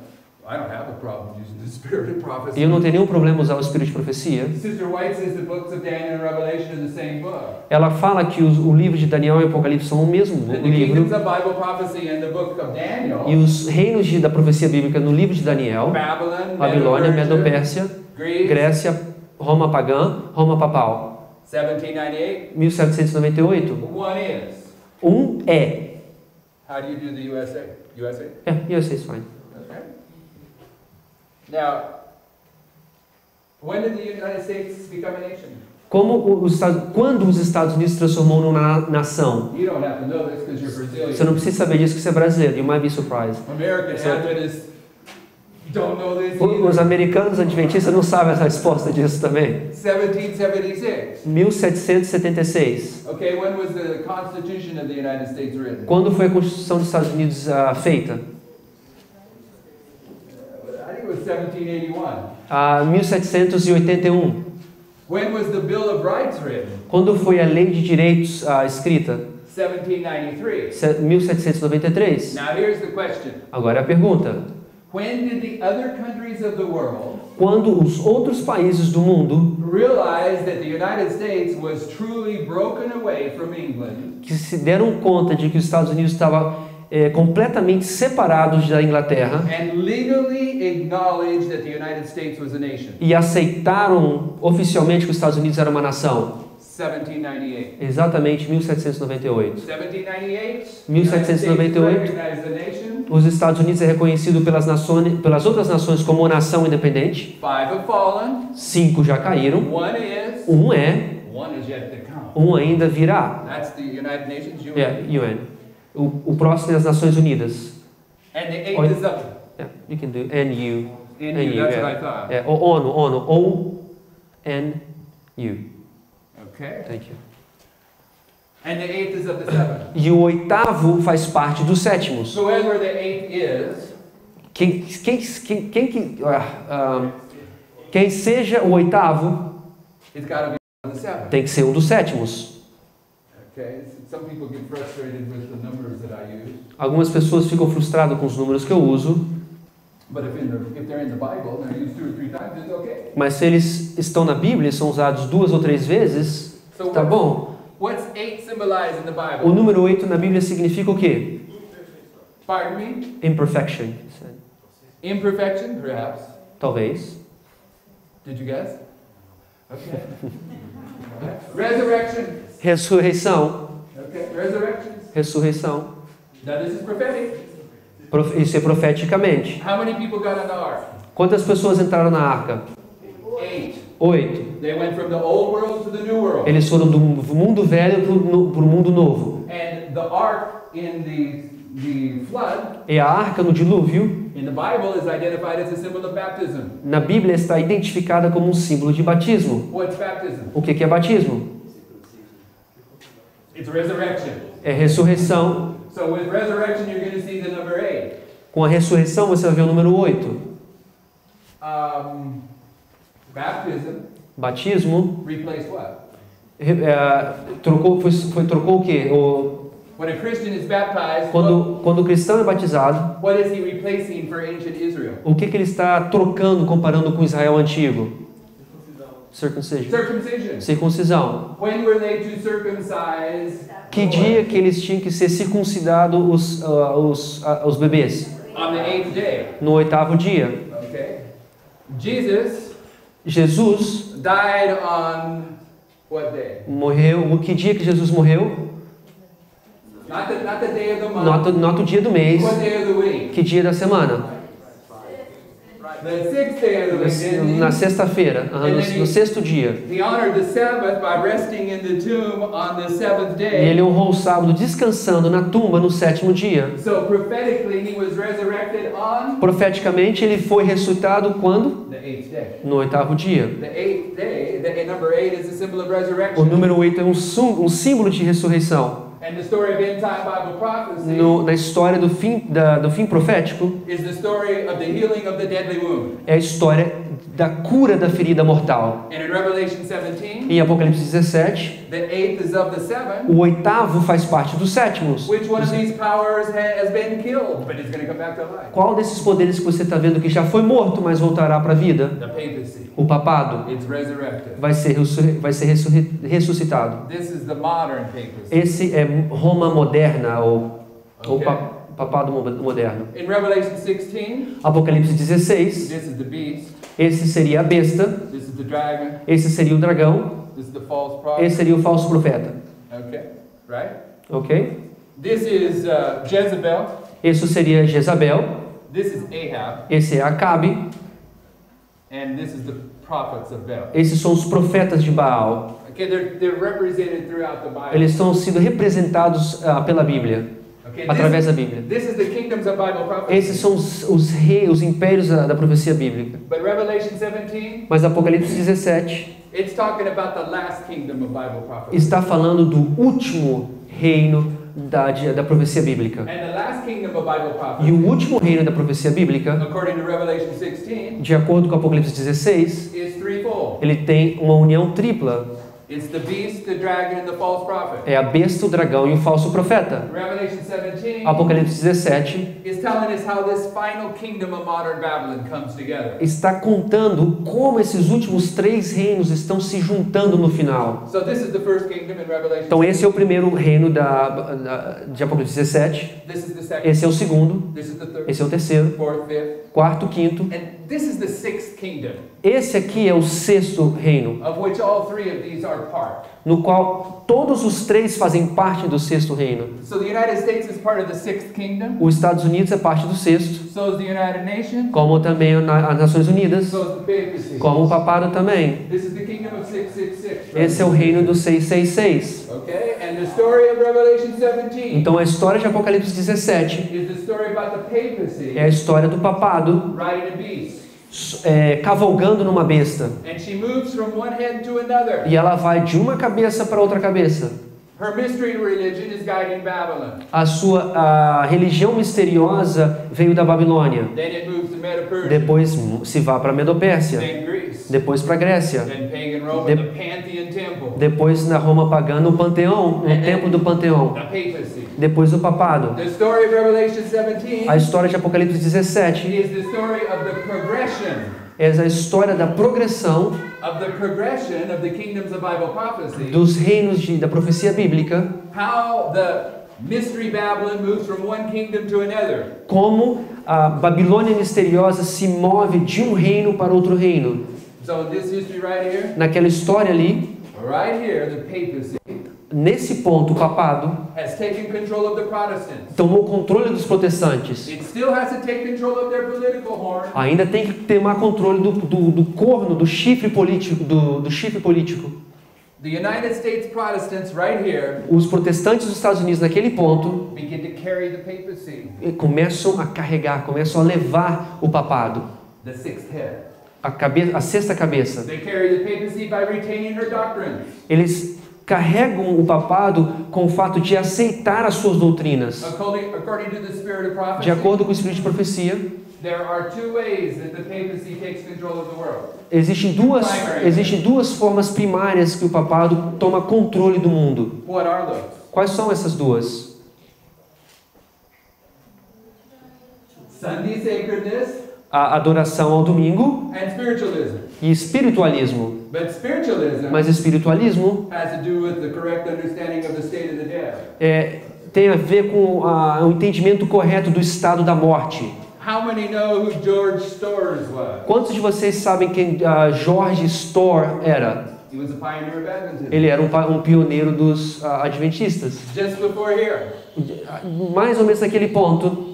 [SPEAKER 1] I don't have a problem using the spirit of prophecy.
[SPEAKER 2] E eu não tenho nenhum problema usar o espírito de profecia.
[SPEAKER 1] Sister White says the books of Daniel and Revelation are the same book.
[SPEAKER 2] Ela fala que o livro de Daniel e Apocalipse são o mesmo
[SPEAKER 1] The
[SPEAKER 2] livro.
[SPEAKER 1] kingdoms of Bible prophecy and the book of Daniel.
[SPEAKER 2] E os reinos da profecia bíblica no livro de Daniel,
[SPEAKER 1] Babylon,
[SPEAKER 2] Babilônia, Medo-Pérsia,
[SPEAKER 1] Greece,
[SPEAKER 2] Grécia, Roma pagã, Roma papal.
[SPEAKER 1] 1798.
[SPEAKER 2] 1798.
[SPEAKER 1] One is.
[SPEAKER 2] É.
[SPEAKER 1] How do you do the USA? USA?
[SPEAKER 2] É, USA is fine.
[SPEAKER 1] Okay. Now, when did the United States become a nation?
[SPEAKER 2] Quando os Estados Unidos se transformou numa nação?
[SPEAKER 1] You don't have to know this because you're Brazilian.
[SPEAKER 2] Você não precisa saber disso porque você é brasileiro. You might be surprised.
[SPEAKER 1] American Adventists don't know this
[SPEAKER 2] Os
[SPEAKER 1] either.
[SPEAKER 2] americanos adventistas não sabem a resposta disso também.
[SPEAKER 1] 1776.
[SPEAKER 2] 1776.
[SPEAKER 1] Okay, when was the Constitution of the United States written?
[SPEAKER 2] Quando foi a Constituição dos Estados Unidos feita?
[SPEAKER 1] I think it was 1781.
[SPEAKER 2] 1781.
[SPEAKER 1] When was the Bill of Rights written?
[SPEAKER 2] Quando foi a Lei de Direitos escrita?
[SPEAKER 1] 1793.
[SPEAKER 2] 1793.
[SPEAKER 1] Now here's the question.
[SPEAKER 2] Agora é a pergunta.
[SPEAKER 1] When did the other countries of the world
[SPEAKER 2] Quando os outros países do mundo
[SPEAKER 1] realize that the United States was truly broken away from England
[SPEAKER 2] que se deram conta de que os Estados Unidos estava completamente separados da Inglaterra
[SPEAKER 1] and legally acknowledged that the United States was a nation?
[SPEAKER 2] e aceitaram oficialmente que os Estados Unidos era uma nação?
[SPEAKER 1] 1798.
[SPEAKER 2] Exatamente 1798.
[SPEAKER 1] 1798.
[SPEAKER 2] 1798.
[SPEAKER 1] Recognized the nation.
[SPEAKER 2] Os Estados Unidos é reconhecido pelas outras nações como uma nação independente.
[SPEAKER 1] 5 have fallen.
[SPEAKER 2] 5 já caíram.
[SPEAKER 1] One is.
[SPEAKER 2] Um é.
[SPEAKER 1] One is yet to come.
[SPEAKER 2] Um ainda virá.
[SPEAKER 1] That's the United Nations. UN.
[SPEAKER 2] UN. O próximo é as Nações Unidas.
[SPEAKER 1] And the 8th is up.
[SPEAKER 2] Yeah, you can do NU.
[SPEAKER 1] NU, that's what I thought.
[SPEAKER 2] ONU. O-N-U.
[SPEAKER 1] Okay.
[SPEAKER 2] Thank you.
[SPEAKER 1] And the 8th is of the 7th.
[SPEAKER 2] E o oitavo faz parte dos sétimos.
[SPEAKER 1] So wherever the 8th is,
[SPEAKER 2] quem seja o oitavo
[SPEAKER 1] it's got to be of the 7th.
[SPEAKER 2] tem que ser um dos sétimos.
[SPEAKER 1] Okay. Some people get frustrated with the numbers that I use.
[SPEAKER 2] Algumas pessoas ficam frustradas com os números que eu uso.
[SPEAKER 1] But if they're in the Bible, they're used 2 or 3 times, it's okay.
[SPEAKER 2] Mas se eles estão na Bíblia e são usados 2 ou 3 vezes, tá bom.
[SPEAKER 1] What's 8 symbolize in the Bible?
[SPEAKER 2] O número 8 na Bíblia significa o quê?
[SPEAKER 1] Pardon me?
[SPEAKER 2] Imperfection.
[SPEAKER 1] Imperfection, perhaps.
[SPEAKER 2] Talvez.
[SPEAKER 1] Did you guess? Okay. Resurrection.
[SPEAKER 2] Ressurreição.
[SPEAKER 1] Okay. Resurrection.
[SPEAKER 2] Ressurreição.
[SPEAKER 1] Now this is prophetic.
[SPEAKER 2] Isso é profeticamente.
[SPEAKER 1] How many people got on the ark?
[SPEAKER 2] Quantas pessoas entraram na arca?
[SPEAKER 1] 8.
[SPEAKER 2] 8.
[SPEAKER 1] They went from the old world to the new world.
[SPEAKER 2] Eles foram do mundo velho para o mundo novo.
[SPEAKER 1] And the ark in the flood,
[SPEAKER 2] E a arca no dilúvio,
[SPEAKER 1] in the Bible, is identified as a symbol of baptism.
[SPEAKER 2] na Bíblia está identificada como um símbolo de batismo.
[SPEAKER 1] What's baptism?
[SPEAKER 2] O que é batismo?
[SPEAKER 1] It's resurrection.
[SPEAKER 2] É ressurreição.
[SPEAKER 1] So with resurrection, you're going to see the number 8.
[SPEAKER 2] Com a ressurreição você vai ver o número 8.
[SPEAKER 1] Baptism
[SPEAKER 2] Batismo
[SPEAKER 1] replaced what?
[SPEAKER 2] trocou o quê?
[SPEAKER 1] When a Christian is baptized,
[SPEAKER 2] Quando o cristão é batizado,
[SPEAKER 1] what is he replacing for ancient Israel?
[SPEAKER 2] o que ele está trocando comparando com Israel antigo? Circumcision. Circuncisão.
[SPEAKER 1] When were they to circumcise?
[SPEAKER 2] Que dia que eles tinham que ser circuncidados os bebês?
[SPEAKER 1] On the 8th day.
[SPEAKER 2] No 8º dia.
[SPEAKER 1] Okay. Jesus
[SPEAKER 2] died
[SPEAKER 1] on what day?
[SPEAKER 2] Morreu. Que dia que Jesus morreu?
[SPEAKER 1] Not the day of the month.
[SPEAKER 2] Not o dia do mês.
[SPEAKER 1] What day of the week?
[SPEAKER 2] Que dia da semana?
[SPEAKER 1] The 6th day of the week.
[SPEAKER 2] Na sexta-feira, no sexto dia.
[SPEAKER 1] He honored the Sabbath by resting in the tomb on the 7th
[SPEAKER 2] E
[SPEAKER 1] day.
[SPEAKER 2] ele honrou o sábado descansando na tumba no 7º dia.
[SPEAKER 1] So prophetically he was resurrected on
[SPEAKER 2] Profeticamente ele foi ressuscitado quando?
[SPEAKER 1] the 8th day.
[SPEAKER 2] No 8º dia.
[SPEAKER 1] The 8th day, the number 8 is a symbol of
[SPEAKER 2] O
[SPEAKER 1] resurrection.
[SPEAKER 2] número 8 é um símbolo de ressurreição.
[SPEAKER 1] And And the story of end time Bible prophecy
[SPEAKER 2] na história do fim profético,
[SPEAKER 1] is the story of the healing of the deadly wound.
[SPEAKER 2] é a história da cura da ferida mortal.
[SPEAKER 1] And in Revelation 17,
[SPEAKER 2] Em Apocalipse 17,
[SPEAKER 1] the eighth is of the seven.
[SPEAKER 2] o oitavo faz parte dos sétimos.
[SPEAKER 1] Which one of these powers has been killed, but is going to come back to life?
[SPEAKER 2] Qual desses poderes que você está vendo que já foi morto, mas voltará para a vida?
[SPEAKER 1] The papacy.
[SPEAKER 2] O papado
[SPEAKER 1] It's resurrected.
[SPEAKER 2] vai ser ressuscitado.
[SPEAKER 1] This is the modern papacy.
[SPEAKER 2] Esse é Roma moderna, ou
[SPEAKER 1] Okay.
[SPEAKER 2] papado moderno.
[SPEAKER 1] In Revelation 16,
[SPEAKER 2] Apocalipse 16,
[SPEAKER 1] this is the beast,
[SPEAKER 2] esse seria a besta,
[SPEAKER 1] this is the dragon,
[SPEAKER 2] esse seria o dragão,
[SPEAKER 1] this is the false prophet.
[SPEAKER 2] esse seria o falso profeta.
[SPEAKER 1] Okay, right?
[SPEAKER 2] Ok?
[SPEAKER 1] This is Jezebel,
[SPEAKER 2] Esse seria Jezabel,
[SPEAKER 1] this is Ahab,
[SPEAKER 2] esse é Acabe,
[SPEAKER 1] and this is the prophets of Baal.
[SPEAKER 2] esses são os profetas de Baal.
[SPEAKER 1] Okay, they're represented throughout the Bible.
[SPEAKER 2] Eles estão sendo representados pela Bíblia,
[SPEAKER 1] Okay,
[SPEAKER 2] através da Bíblia.
[SPEAKER 1] this is the kingdoms of Bible prophecy.
[SPEAKER 2] Esses são os reis, os impérios da profecia bíblica.
[SPEAKER 1] But Revelation 17,
[SPEAKER 2] Mas Apocalipse 17
[SPEAKER 1] it's talking about the last kingdom of Bible prophecy.
[SPEAKER 2] está falando do último reino da profecia bíblica.
[SPEAKER 1] And the last kingdom of Bible
[SPEAKER 2] E
[SPEAKER 1] prophecy,
[SPEAKER 2] o último reino da profecia bíblica,
[SPEAKER 1] according to Revelation 16,
[SPEAKER 2] de acordo com Apocalipse 16,
[SPEAKER 1] is threefold.
[SPEAKER 2] ele tem uma união tripla.
[SPEAKER 1] It's the beast, the dragon, and the false prophet.
[SPEAKER 2] É a besta, o dragão e o falso profeta.
[SPEAKER 1] Revelation 17
[SPEAKER 2] Apocalipse 17
[SPEAKER 1] is telling us how this final kingdom of modern Babylon comes together.
[SPEAKER 2] está contando como esses últimos três reinos estão se juntando no final.
[SPEAKER 1] So this is the first kingdom in Revelation.
[SPEAKER 2] Então esse é o primeiro reino de Apocalipse 17,
[SPEAKER 1] This is the second.
[SPEAKER 2] esse é o segundo,
[SPEAKER 1] This is the third.
[SPEAKER 2] esse é o terceiro,
[SPEAKER 1] Fourth, fifth.
[SPEAKER 2] quarto, quinto.
[SPEAKER 1] And this is the sixth kingdom,
[SPEAKER 2] Esse aqui é o sexto reino,
[SPEAKER 1] of which all three of these are part.
[SPEAKER 2] no qual todos os três fazem parte do sexto reino.
[SPEAKER 1] So the United States is part of the sixth kingdom.
[SPEAKER 2] Os Estados Unidos é parte do sexto,
[SPEAKER 1] So is the United Nations.
[SPEAKER 2] como também as Nações Unidas,
[SPEAKER 1] So is the papacy.
[SPEAKER 2] como o papado também.
[SPEAKER 1] This is the kingdom of 666.
[SPEAKER 2] Esse é o reino do 666.
[SPEAKER 1] Okay, and the story of Revelation 17
[SPEAKER 2] Então a história de Apocalipse 17
[SPEAKER 1] is the story about the papacy
[SPEAKER 2] é a história do papado
[SPEAKER 1] riding a beast.
[SPEAKER 2] cavalgando numa besta.
[SPEAKER 1] And she moves from one head to another.
[SPEAKER 2] E ela vai de uma cabeça para outra cabeça.
[SPEAKER 1] Her mystery religion is guiding Babylon.
[SPEAKER 2] A religião misteriosa veio da Babilônia.
[SPEAKER 1] Then it moves to Medo-Persia.
[SPEAKER 2] Depois se vai para a Medopérsia.
[SPEAKER 1] Then Greece.
[SPEAKER 2] Depois para a Grécia.
[SPEAKER 1] Then pagan Rome, the Pantheon Temple.
[SPEAKER 2] Depois na Roma pagana o Panteão, o templo do Panteão.
[SPEAKER 1] The papacy.
[SPEAKER 2] Depois o papado.
[SPEAKER 1] The story of Revelation 17
[SPEAKER 2] A história de Apocalipse 17
[SPEAKER 1] is the story of the progression
[SPEAKER 2] é a história da progressão
[SPEAKER 1] of the kingdoms of Bible prophecy.
[SPEAKER 2] dos reinos da profecia bíblica.
[SPEAKER 1] How the mystery Babylon moves from one kingdom to another.
[SPEAKER 2] Como a Babilônia misteriosa se move de um reino para outro reino.
[SPEAKER 1] So in this history right here,
[SPEAKER 2] Naquela história ali,
[SPEAKER 1] the papacy
[SPEAKER 2] nesse ponto, o papado
[SPEAKER 1] has taken control of the Protestants.
[SPEAKER 2] tomou controle dos protestantes.
[SPEAKER 1] It still has to take control of their political horn.
[SPEAKER 2] Ainda tem que tomar controle do corno, do chifre político, do chifre político.
[SPEAKER 1] The United States Protestants right here
[SPEAKER 2] Os protestantes dos Estados Unidos naquele ponto
[SPEAKER 1] begin to carry the papacy,
[SPEAKER 2] começam a carregar, começam a levar o papado,
[SPEAKER 1] the sixth head.
[SPEAKER 2] a sexta cabeça.
[SPEAKER 1] They carry the papacy by retaining her doctrines.
[SPEAKER 2] Eles carregam o papado com o fato de aceitar as suas doutrinas.
[SPEAKER 1] According to the spirit of prophecy,
[SPEAKER 2] De acordo com o espírito de profecia,
[SPEAKER 1] there are two ways that the papacy takes control of the world.
[SPEAKER 2] existem duas formas primárias que o papado toma controle do mundo.
[SPEAKER 1] What are those?
[SPEAKER 2] Quais são essas duas?
[SPEAKER 1] Sunday sacredness
[SPEAKER 2] A adoração ao domingo
[SPEAKER 1] and spiritualism.
[SPEAKER 2] e espiritualismo.
[SPEAKER 1] But spiritualism
[SPEAKER 2] Mas espiritualismo
[SPEAKER 1] has to do with the correct understanding of the state of the dead.
[SPEAKER 2] Tem a ver com o entendimento correto do estado da morte.
[SPEAKER 1] How many know who George Storrs was?
[SPEAKER 2] Quantos de vocês sabem quem George Storr era?
[SPEAKER 1] He was a pioneer of Adventism.
[SPEAKER 2] Ele era um pioneiro dos adventistas.
[SPEAKER 1] Just before here,
[SPEAKER 2] Mais ou menos naquele ponto,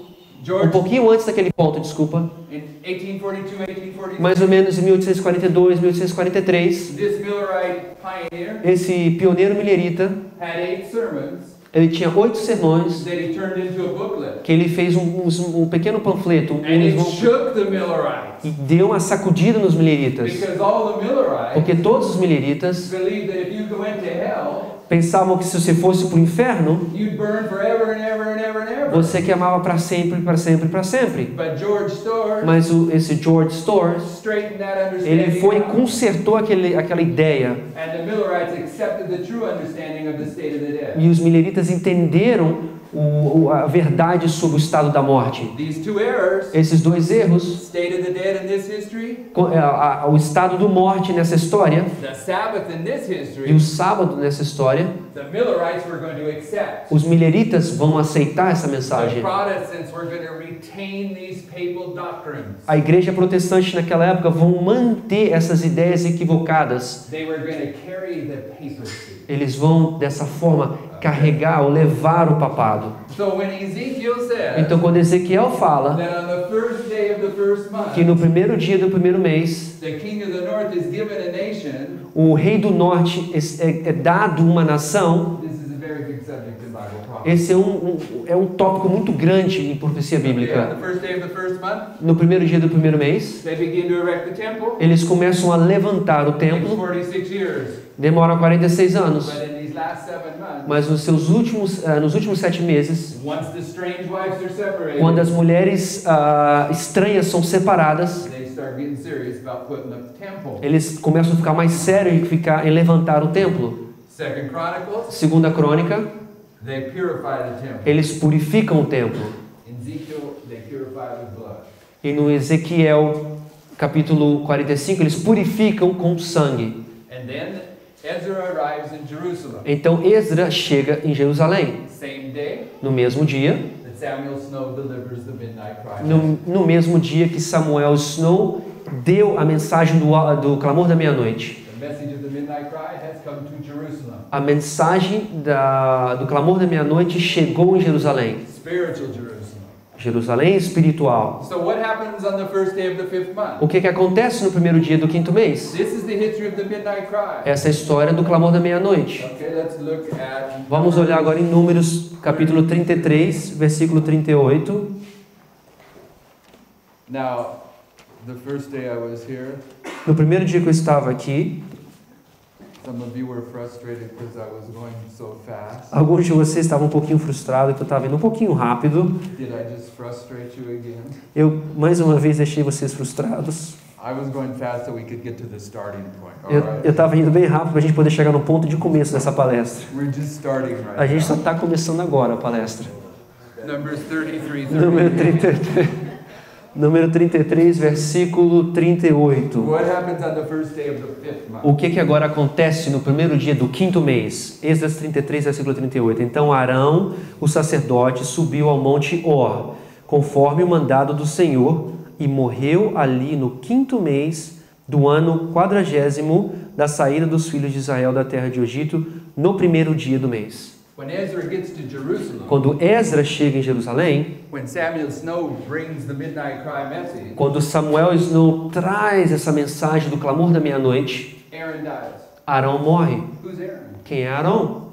[SPEAKER 2] um pouquinho antes daquele ponto, desculpa,
[SPEAKER 1] in 1842, 1843,
[SPEAKER 2] mais ou menos em 1842, 1843,
[SPEAKER 1] this Millerite pioneer
[SPEAKER 2] esse pioneiro millerita,
[SPEAKER 1] had 8 sermons
[SPEAKER 2] ele tinha 8 sermões
[SPEAKER 1] that he turned into a booklet.
[SPEAKER 2] que ele fez um pequeno panfleto
[SPEAKER 1] And it shook the Millerites.
[SPEAKER 2] e deu uma sacudida nos milleritas,
[SPEAKER 1] Because all the Millerites
[SPEAKER 2] porque todos os milleritas
[SPEAKER 1] believed that if you went to hell,
[SPEAKER 2] Pensavam que se você fosse para o inferno,
[SPEAKER 1] you'd burn forever and ever and ever and ever.
[SPEAKER 2] você queimava para sempre, para sempre, para sempre.
[SPEAKER 1] But George Storrs
[SPEAKER 2] Mas esse George Storrs,
[SPEAKER 1] straightened that understanding
[SPEAKER 2] ele foi e
[SPEAKER 1] out.
[SPEAKER 2] consertou aquela ideia.
[SPEAKER 1] And the Millerites accepted the true understanding of the state of the dead.
[SPEAKER 2] E os mileritas entenderam a verdade sobre o estado da morte.
[SPEAKER 1] These two errors,
[SPEAKER 2] Esses dois erros,
[SPEAKER 1] state of the dead in this history,
[SPEAKER 2] o estado da morte nessa história
[SPEAKER 1] the Sabbath in this
[SPEAKER 2] e
[SPEAKER 1] history,
[SPEAKER 2] o sábado nessa história,
[SPEAKER 1] the Millerites were going to accept.
[SPEAKER 2] os mileritas vão aceitar essa
[SPEAKER 1] The
[SPEAKER 2] mensagem.
[SPEAKER 1] Protestants were going to retain these papal doctrines.
[SPEAKER 2] A igreja protestante naquela época vão manter essas ideias equivocadas.
[SPEAKER 1] They were going to carry the papacy.
[SPEAKER 2] Eles vão dessa forma carregar ou levar o papado.
[SPEAKER 1] So when Ezekiel says
[SPEAKER 2] Então quando Ezequiel fala
[SPEAKER 1] that on the first day of the first month,
[SPEAKER 2] que no primeiro dia do primeiro mês,
[SPEAKER 1] the king of the north is given a nation,
[SPEAKER 2] o rei do norte é dado uma nação,
[SPEAKER 1] this is a very big subject in Bible prophecy.
[SPEAKER 2] esse é um tópico muito grande em profecia
[SPEAKER 1] Yeah,
[SPEAKER 2] bíblica.
[SPEAKER 1] the first day of the first month,
[SPEAKER 2] No primeiro dia do primeiro mês,
[SPEAKER 1] they begin to erect the temple.
[SPEAKER 2] eles começam a levantar o
[SPEAKER 1] It takes
[SPEAKER 2] templo,
[SPEAKER 1] 46 years.
[SPEAKER 2] demora 46 anos,
[SPEAKER 1] But in these last 7 months,
[SPEAKER 2] mas nos últimos 7 meses,
[SPEAKER 1] once the strange wives are separated,
[SPEAKER 2] quando as mulheres estranhas são separadas,
[SPEAKER 1] they start getting serious about putting up the temple.
[SPEAKER 2] eles começam a ficar mais sérios em levantar o templo.
[SPEAKER 1] Second Chronicles,
[SPEAKER 2] Segunda Crônica,
[SPEAKER 1] they purify the temple.
[SPEAKER 2] eles purificam o templo.
[SPEAKER 1] In Ezekiel, they purify with blood.
[SPEAKER 2] E no Ezequiel, capítulo 45, eles purificam com sangue.
[SPEAKER 1] And then Ezra arrives in Jerusalem.
[SPEAKER 2] Então Esdras chega em Jerusalém.
[SPEAKER 1] Same day
[SPEAKER 2] No mesmo dia,
[SPEAKER 1] that Samuel Snow delivers the midnight cry.
[SPEAKER 2] no mesmo dia que Samuel Snow deu a mensagem do clamor da meia-noite.
[SPEAKER 1] The message of the midnight cry has come to Jerusalem.
[SPEAKER 2] A mensagem do clamor da meia-noite chegou em Jerusalém.
[SPEAKER 1] Spiritual Jerusalem.
[SPEAKER 2] Jerusalém espiritual.
[SPEAKER 1] So what happens on the first day of the 5th month?
[SPEAKER 2] O que acontece no primeiro dia do quinto mês?
[SPEAKER 1] This is the history of the midnight cry.
[SPEAKER 2] Essa é a história do clamor da meia-noite.
[SPEAKER 1] Okay, let's look at
[SPEAKER 2] Vamos olhar agora em Números, capítulo 33, versículo 38.
[SPEAKER 1] Now, the first day I was here,
[SPEAKER 2] No primeiro dia que eu estava aqui,
[SPEAKER 1] some of you were frustrated because I was going so fast.
[SPEAKER 2] alguns de vocês estavam um pouquinho frustrados que eu estava indo um pouquinho rápido.
[SPEAKER 1] Did I just frustrate you again?
[SPEAKER 2] Eu, mais uma vez, deixei vocês frustrados.
[SPEAKER 1] I was going fast so we could get to the starting point. All
[SPEAKER 2] Eu
[SPEAKER 1] right?
[SPEAKER 2] estava indo bem rápido para a gente poder chegar no ponto de começo dessa palestra.
[SPEAKER 1] We're just starting right
[SPEAKER 2] A gente só
[SPEAKER 1] now.
[SPEAKER 2] está começando agora a palestra.
[SPEAKER 1] Numbers 33,
[SPEAKER 2] Número
[SPEAKER 1] 38.
[SPEAKER 2] 33. Número 33, versículo 38.
[SPEAKER 1] What happens on the first day of the 5th month?
[SPEAKER 2] O que agora acontece no primeiro dia do quinto mês? Êxodo 33, versículo 38. Então Arão, o sacerdote, subiu ao monte Hor, conforme o mandado do Senhor, e morreu ali no quinto mês do ano 40º da saída dos filhos de Israel da terra de Egito, no primeiro dia do mês.
[SPEAKER 1] When Ezra gets to Jerusalem,
[SPEAKER 2] Quando Esdras chega em Jerusalém,
[SPEAKER 1] when Samuel Snow brings the midnight cry message,
[SPEAKER 2] quando Samuel Snow traz essa mensagem do clamor da meia-noite,
[SPEAKER 1] Aaron dies.
[SPEAKER 2] Arão morre.
[SPEAKER 1] Who's Aaron?
[SPEAKER 2] Quem é Arão?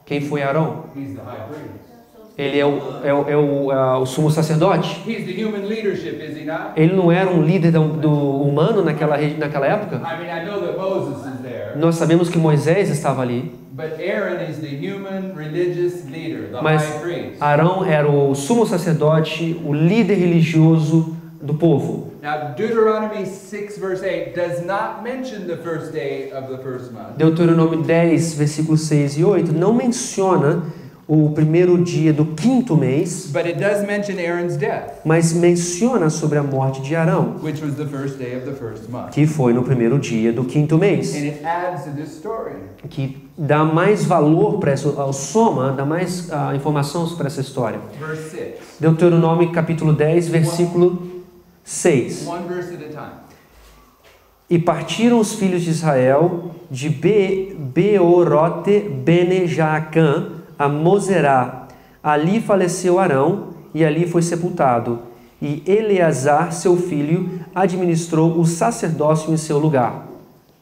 [SPEAKER 2] Quem foi Arão?
[SPEAKER 1] He's the high priest.
[SPEAKER 2] Ele é o sumo sacerdote.
[SPEAKER 1] He's the human leadership, is he not?
[SPEAKER 2] Ele não era um líder do humano naquela época?
[SPEAKER 1] I mean, I know that Moses is there,
[SPEAKER 2] Nós sabemos que Moisés estava ali,
[SPEAKER 1] but Aaron is the human religious leader, the
[SPEAKER 2] mas
[SPEAKER 1] high priest.
[SPEAKER 2] Arão era o sumo sacerdote, o líder religioso do povo.
[SPEAKER 1] Now, Deuteronomy 6 verse 8 does not mention the first day of the first month.
[SPEAKER 2] Deuteronômio 10, versículos 6 e 8 não menciona o primeiro dia do quinto mês,
[SPEAKER 1] But it does mention Aaron's death,
[SPEAKER 2] mas menciona sobre a morte de Arão,
[SPEAKER 1] which was the first day of the first month.
[SPEAKER 2] que foi no primeiro dia do quinto mês,
[SPEAKER 1] And it adds to this story.
[SPEAKER 2] que dá mais valor para essa, soma, dá mais informação para essa história.
[SPEAKER 1] Verse 6.
[SPEAKER 2] Deuteronômio capítulo 10, versículo 6.
[SPEAKER 1] One verse at a time.
[SPEAKER 2] E partiram os filhos de Israel de Beorote Bene Jaacã a Moserá. Ali faleceu Arão e ali foi sepultado. E Eleazar, seu filho, administrou o sacerdócio em seu lugar.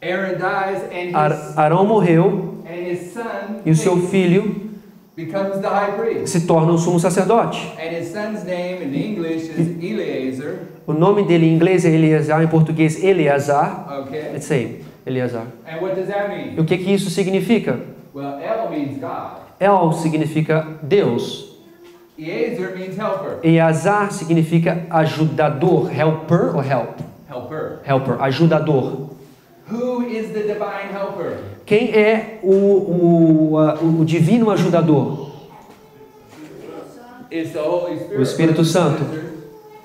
[SPEAKER 1] Aaron dies and
[SPEAKER 2] Arão morreu
[SPEAKER 1] his son
[SPEAKER 2] e o seu filho
[SPEAKER 1] becomes the high priest.
[SPEAKER 2] se torna o sumo sacerdote.
[SPEAKER 1] And his son's name in English is Eleazar.
[SPEAKER 2] O nome dele em inglês é Eleazar, em português Eleazar.
[SPEAKER 1] Okay.
[SPEAKER 2] It's same, Eleazar.
[SPEAKER 1] And what does that
[SPEAKER 2] E
[SPEAKER 1] mean?
[SPEAKER 2] o que isso significa?
[SPEAKER 1] Well, El means God.
[SPEAKER 2] El significa Deus.
[SPEAKER 1] Ezer means helper.
[SPEAKER 2] Eleazar significa ajudador. Helper ou help?
[SPEAKER 1] Helper.
[SPEAKER 2] Helper, ajudador.
[SPEAKER 1] Who is the divine helper?
[SPEAKER 2] Quem é o divino ajudador?
[SPEAKER 1] It's the Holy Spirit.
[SPEAKER 2] O Espírito Santo.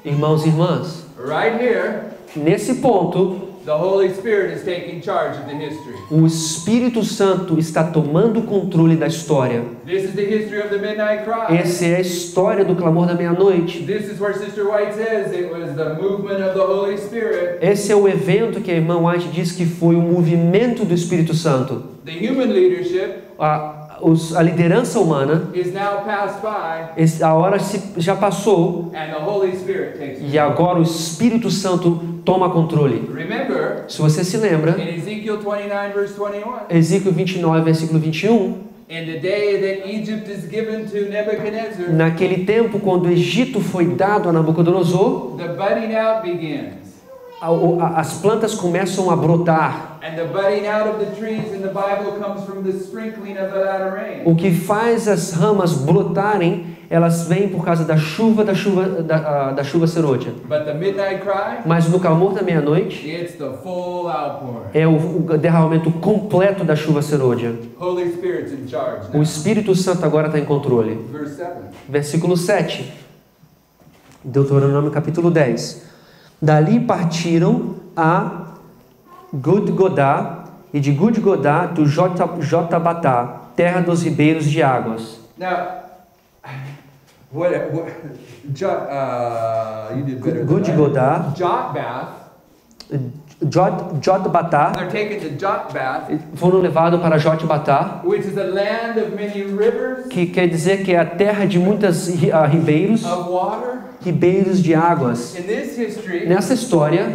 [SPEAKER 2] Irmãos e irmãs,
[SPEAKER 1] Right here,
[SPEAKER 2] nesse ponto,
[SPEAKER 1] the Holy Spirit is taking charge of the history.
[SPEAKER 2] o Espírito Santo está tomando o controle da história.
[SPEAKER 1] This is the history of the midnight cry.
[SPEAKER 2] Essa é a história do clamor da meia-noite.
[SPEAKER 1] This is where Sister White says it was the movement of the Holy Spirit.
[SPEAKER 2] Esse é o evento que a irmã White diz que foi o movimento do Espírito Santo.
[SPEAKER 1] The human leadership
[SPEAKER 2] A liderança humana,
[SPEAKER 1] is now passed by,
[SPEAKER 2] a hora já passou,
[SPEAKER 1] and the Holy Spirit takes
[SPEAKER 2] e agora o Espírito Santo toma controle.
[SPEAKER 1] Remember,
[SPEAKER 2] Se você se lembra,
[SPEAKER 1] in Ezekiel 29 verse 21,
[SPEAKER 2] Ezequiel 29, versículo 21,
[SPEAKER 1] in the day that Egypt is given to Nebuchadnezzar,
[SPEAKER 2] naquele tempo, quando o Egito foi dado a Nabucodonosor,
[SPEAKER 1] the budding out begins.
[SPEAKER 2] as plantas começam a brotar.
[SPEAKER 1] And the budding out of the trees in the Bible comes from the sprinkling of the latter rain.
[SPEAKER 2] O que faz as ramas brotarem, elas vêm por causa da chuva serôdia.
[SPEAKER 1] But the midnight cry,
[SPEAKER 2] Mas no clamor da meia-noite,
[SPEAKER 1] it's the full outpouring.
[SPEAKER 2] é o derramamento completo da chuva serôdia.
[SPEAKER 1] Holy Spirit's in charge
[SPEAKER 2] O
[SPEAKER 1] now.
[SPEAKER 2] Espírito Santo agora está em controle.
[SPEAKER 1] Verse 7.
[SPEAKER 2] Versículo 7. Deuteronômio capítulo 10. Dali partiram a Gudgodá, e de Gudgodá do Jotabatá, terra dos ribeiros de águas.
[SPEAKER 1] Now, you did better than I.
[SPEAKER 2] Gudgodá,
[SPEAKER 1] Jotbath.
[SPEAKER 2] Jotbatá,
[SPEAKER 1] They're taken to Jotbath,
[SPEAKER 2] foram levados para Jotbatá,
[SPEAKER 1] which is a land of many rivers
[SPEAKER 2] que quer dizer que é a terra de muitos ribeiros,
[SPEAKER 1] of water.
[SPEAKER 2] ribeiros de águas.
[SPEAKER 1] In this history,
[SPEAKER 2] Nessa história,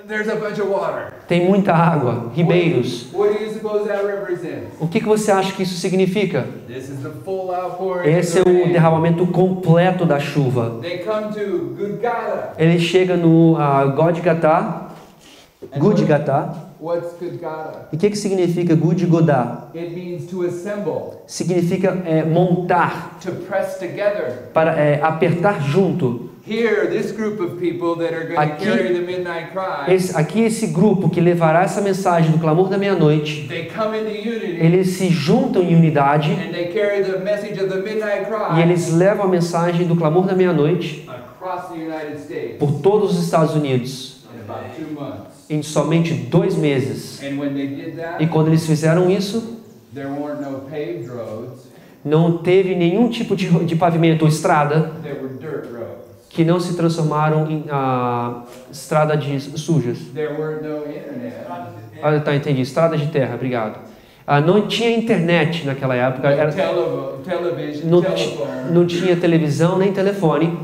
[SPEAKER 1] there's a bunch of water.
[SPEAKER 2] tem muita água, ribeiros.
[SPEAKER 1] What do you suppose that represents?
[SPEAKER 2] O que você acha que isso significa?
[SPEAKER 1] This is the full outpouring.
[SPEAKER 2] Esse é
[SPEAKER 1] of the
[SPEAKER 2] o
[SPEAKER 1] rain.
[SPEAKER 2] derramamento completo da chuva.
[SPEAKER 1] They come to Gudgoda.
[SPEAKER 2] Ele chega no Gudgatá.
[SPEAKER 1] What's Gudgoda?
[SPEAKER 2] E o que significa Gudgodá?
[SPEAKER 1] It means to assemble,
[SPEAKER 2] Significa montar,
[SPEAKER 1] to press together.
[SPEAKER 2] para apertar junto.
[SPEAKER 1] Here, this group of people that are going to
[SPEAKER 2] Aqui-
[SPEAKER 1] carry the midnight cry,
[SPEAKER 2] Aqui esse grupo que levará essa mensagem do clamor da meia-noite,
[SPEAKER 1] they come into unity
[SPEAKER 2] eles se juntam em unidade
[SPEAKER 1] and they carry the message of the midnight
[SPEAKER 2] e
[SPEAKER 1] cry
[SPEAKER 2] eles levam a mensagem do clamor da meia-noite
[SPEAKER 1] across the United States
[SPEAKER 2] por todos os Estados Unidos
[SPEAKER 1] in about 2 months.
[SPEAKER 2] em somente 2 meses.
[SPEAKER 1] And when they did that,
[SPEAKER 2] E quando eles fizeram isso,
[SPEAKER 1] there weren't no paved roads,
[SPEAKER 2] não teve nenhum tipo de pavimento ou estrada
[SPEAKER 1] there were dirt roads.
[SPEAKER 2] que não se transformaram em estrada de sujas.
[SPEAKER 1] There were no internet,
[SPEAKER 2] Tá, entendi. Estrada de terra, obrigado. Não tinha internet naquela época,
[SPEAKER 1] no television,
[SPEAKER 2] não
[SPEAKER 1] telephone.
[SPEAKER 2] tinha televisão nem telefone.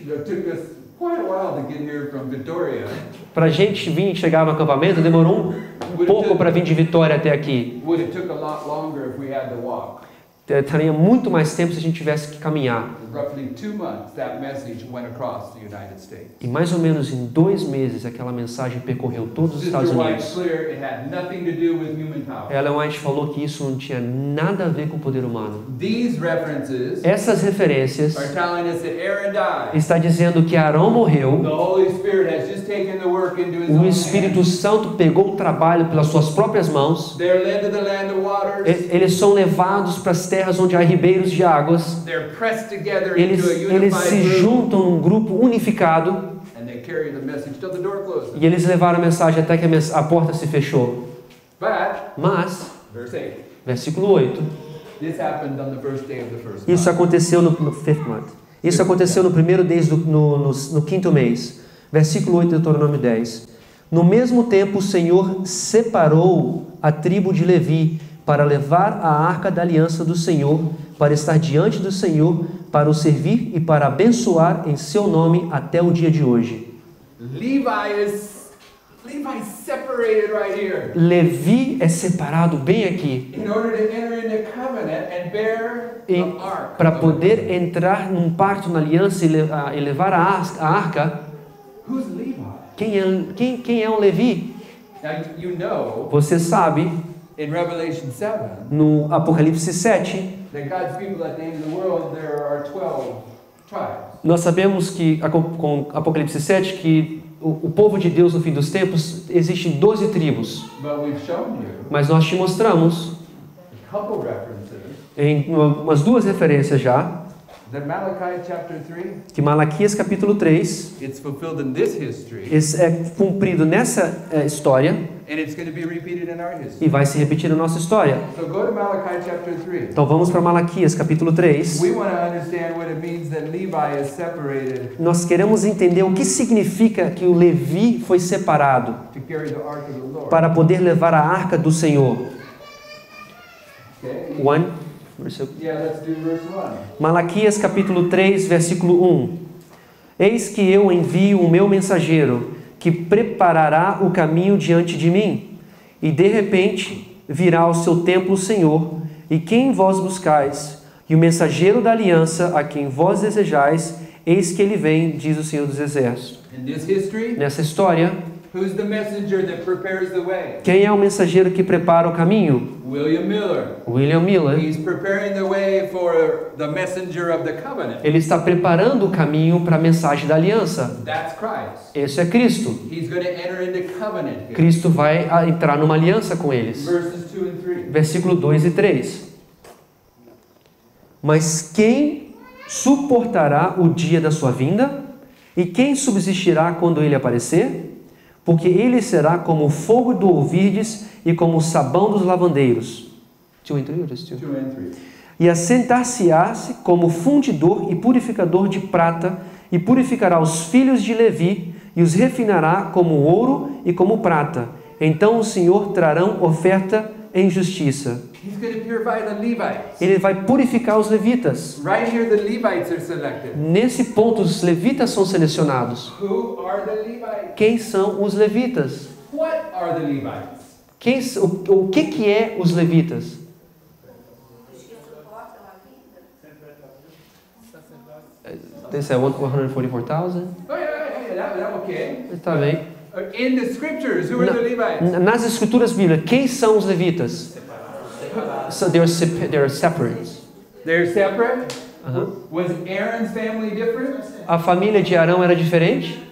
[SPEAKER 1] It took us quite a while to get here from Victoria.
[SPEAKER 2] Para a gente vir e chegar no acampamento, demorou um pouco para vir de Vitória até aqui.
[SPEAKER 1] Would have took a lot longer if we had to walk.
[SPEAKER 2] Teria muito mais tempo se a gente tivesse que caminhar.
[SPEAKER 1] Roughly 2 months, that message went across the United States.
[SPEAKER 2] E mais ou menos em 2 meses, aquela mensagem percorreu todos os Estados
[SPEAKER 1] Sister White's
[SPEAKER 2] Unidos.
[SPEAKER 1] clear, it had nothing to do with human power.
[SPEAKER 2] Ellen White falou que isso não tinha nada a ver com o poder humano.
[SPEAKER 1] These references
[SPEAKER 2] Essas referências
[SPEAKER 1] are telling us that Aaron died.
[SPEAKER 2] está dizendo que Arão
[SPEAKER 1] The
[SPEAKER 2] morreu,
[SPEAKER 1] Holy Spirit has just taken the work into his
[SPEAKER 2] o
[SPEAKER 1] own
[SPEAKER 2] Espírito
[SPEAKER 1] hands.
[SPEAKER 2] Santo pegou o trabalho pelas suas próprias mãos.
[SPEAKER 1] They're led to the land of waters.
[SPEAKER 2] Eles são levados para as terras onde há ribeiros de águas.
[SPEAKER 1] They're pressed together
[SPEAKER 2] Eles
[SPEAKER 1] into a unified
[SPEAKER 2] se
[SPEAKER 1] group,
[SPEAKER 2] juntam num grupo unificado
[SPEAKER 1] and they carry the message till the door closes.
[SPEAKER 2] e eles levaram a mensagem até que a porta se fechou.
[SPEAKER 1] But,
[SPEAKER 2] Mas,
[SPEAKER 1] verse 8,
[SPEAKER 2] versículo 8,
[SPEAKER 1] this happened on the first day of the first
[SPEAKER 2] isso
[SPEAKER 1] month.
[SPEAKER 2] aconteceu no fifth month. Isso aconteceu no primeiro mês, no quinto mês. Versículo 8 de Deuteronômio 10. No mesmo tempo, o Senhor separou a tribo de Levi para levar a arca da aliança do Senhor, para estar diante do Senhor, para o servir e para abençoar em seu nome até o dia de hoje.
[SPEAKER 1] Levi's separated right here
[SPEAKER 2] Levi é separado bem aqui
[SPEAKER 1] in order to enter into covenant and bear the ark.
[SPEAKER 2] para poder entrar num pacto na aliança e levar a arca.
[SPEAKER 1] Who's Levi?
[SPEAKER 2] Quem é um Levi?
[SPEAKER 1] Now you know
[SPEAKER 2] Você sabe
[SPEAKER 1] in Revelation 7
[SPEAKER 2] no Apocalipse 7,
[SPEAKER 1] that God's people at the end of the world, there are 12 tribes.
[SPEAKER 2] nós sabemos que, com Apocalipse 7, que o povo de Deus no fim dos tempos, existem 12 tribos.
[SPEAKER 1] But we've shown you
[SPEAKER 2] Mas nós te mostramos,
[SPEAKER 1] a couple references
[SPEAKER 2] em umas duas referências já,
[SPEAKER 1] that Malachi chapter 3,
[SPEAKER 2] que Malaquias capítulo 3,
[SPEAKER 1] it's fulfilled in this history,
[SPEAKER 2] esse é cumprido nessa história
[SPEAKER 1] and it's going to be repeated in our history.
[SPEAKER 2] e vai se repetir na nossa história.
[SPEAKER 1] So go to Malachi chapter 3.
[SPEAKER 2] Então vamos para Malaquias capítulo 3.
[SPEAKER 1] We want to understand what it means that Levi is separated
[SPEAKER 2] Nós queremos entender o que significa que o Levi foi separado
[SPEAKER 1] to carry the ark of the Lord.
[SPEAKER 2] para poder levar a arca do Senhor.
[SPEAKER 1] Okay? Yeah, let's do verse 1.
[SPEAKER 2] Malaquias capítulo 3, versículo 1. Eis que eu envio o meu mensageiro, que preparará o caminho diante de mim, e de repente virá ao seu templo o Senhor, e quem vós buscais, e o mensageiro da aliança, a quem vós desejais, eis que ele vem, diz o Senhor dos Exércitos.
[SPEAKER 1] In this history,
[SPEAKER 2] Nessa história,
[SPEAKER 1] who's the messenger that prepares the way?
[SPEAKER 2] quem é o mensageiro que prepara o caminho?
[SPEAKER 1] William Miller.
[SPEAKER 2] William Miller.
[SPEAKER 1] He's preparing the way for the messenger of the covenant.
[SPEAKER 2] Ele está preparando o caminho para a mensagem da aliança.
[SPEAKER 1] That's Christ.
[SPEAKER 2] Esse é Cristo.
[SPEAKER 1] He's going to enter into covenant here.
[SPEAKER 2] Cristo vai entrar numa aliança com eles.
[SPEAKER 1] Verses 2 and 3.
[SPEAKER 2] Versículo 2 e 3. Mas quem suportará o dia da sua vinda? E quem subsistirá quando ele aparecer? Porque ele será como o fogo do ouvirdes e como o sabão dos lavandeiros. 2 and 3 ou just 2?
[SPEAKER 1] 2 and 3.
[SPEAKER 2] E assentar-se-á-se como fundidor e purificador de prata, e purificará os filhos de Levi, e os refinará como ouro e como prata. Então o Senhor trarão oferta em justiça.
[SPEAKER 1] He's going to purify the Levites.
[SPEAKER 2] Ele vai purificar os levitas.
[SPEAKER 1] Right here, the Levites are selected.
[SPEAKER 2] Nesse ponto, os levitas são selecionados.
[SPEAKER 1] Who are the Levites?
[SPEAKER 2] Quem são os levitas?
[SPEAKER 1] What are the Levites?
[SPEAKER 2] O que é os levitas? This é 144,000.
[SPEAKER 1] Oh, yeah, that okay.
[SPEAKER 2] Está bem.
[SPEAKER 1] In the scriptures, who are the Levites?
[SPEAKER 2] Nas escrituras bíblicas, quem são os levitas? So they're separate.
[SPEAKER 1] They're separate?
[SPEAKER 2] Uh-huh.
[SPEAKER 1] Was Aaron's family different?
[SPEAKER 2] A família de Arão era diferente?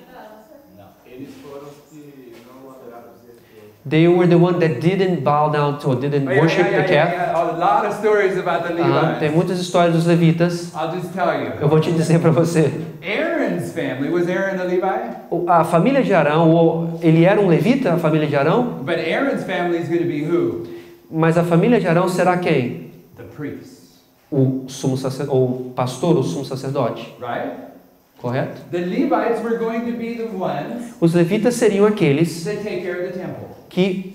[SPEAKER 2] They were the one that didn't bow down to, didn't worship the calf.
[SPEAKER 1] A lot of stories about the Levites.
[SPEAKER 2] Tem muitas histórias dos levitas.
[SPEAKER 1] I'll just tell you.
[SPEAKER 2] Eu vou te dizer para você.
[SPEAKER 1] Aaron's family, was Aaron a Levi?
[SPEAKER 2] A família de Arão, ele era um levita, a família de Arão?
[SPEAKER 1] But Aaron's family is going to be who?
[SPEAKER 2] Mas a família de Arão será quem?
[SPEAKER 1] The priests.
[SPEAKER 2] O sumo sacerdote, o pastor, o sumo sacerdote.
[SPEAKER 1] Right?
[SPEAKER 2] Correto?
[SPEAKER 1] The Levites were going to be the ones
[SPEAKER 2] Os levitas seriam aqueles
[SPEAKER 1] that take care of the temple.
[SPEAKER 2] que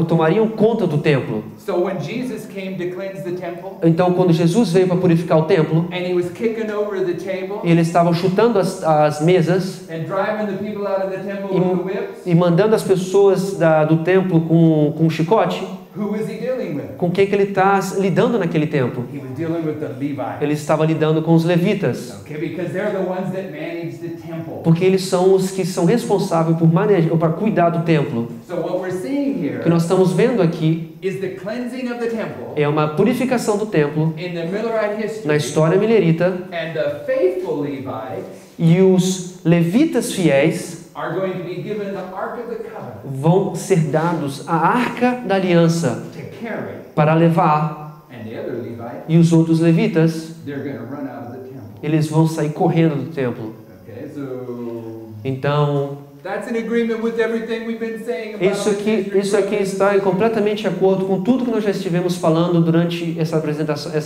[SPEAKER 2] tomariam conta do templo.
[SPEAKER 1] So when Jesus came to cleanse the temple,
[SPEAKER 2] Então, quando Jesus veio para purificar o templo,
[SPEAKER 1] and he was kicking over the table,
[SPEAKER 2] ele estava chutando as mesas
[SPEAKER 1] and driving the people out of the temple with the whips,
[SPEAKER 2] e mandando as pessoas do templo com um chicote.
[SPEAKER 1] who was he dealing with?
[SPEAKER 2] Com quem que ele está lidando naquele tempo?
[SPEAKER 1] He was dealing with the Levites.
[SPEAKER 2] Ele estava lidando com os levitas.
[SPEAKER 1] Okay, because they're the ones that manage the temple.
[SPEAKER 2] Porque eles são os que são responsáveis por manejar, para cuidar do templo.
[SPEAKER 1] So what we're seeing here
[SPEAKER 2] O que nós estamos vendo aqui
[SPEAKER 1] is the cleansing of the temple
[SPEAKER 2] é uma purificação do templo
[SPEAKER 1] in the Millerite history,
[SPEAKER 2] na história milerita,
[SPEAKER 1] and the faithful Levites
[SPEAKER 2] e os levitas fiéis
[SPEAKER 1] are going to be given the Ark of the Covenant
[SPEAKER 2] vão ser dados a arca da aliança
[SPEAKER 1] to carry,
[SPEAKER 2] para levar,
[SPEAKER 1] and the other Levites,
[SPEAKER 2] e os outros levitas,
[SPEAKER 1] they're going to run out of the temple.
[SPEAKER 2] eles vão sair correndo do templo.
[SPEAKER 1] Okay, so
[SPEAKER 2] Então,
[SPEAKER 1] that's in agreement with everything we've been saying about
[SPEAKER 2] isso aqui está completamente de acordo com tudo que nós já estivemos falando durante essas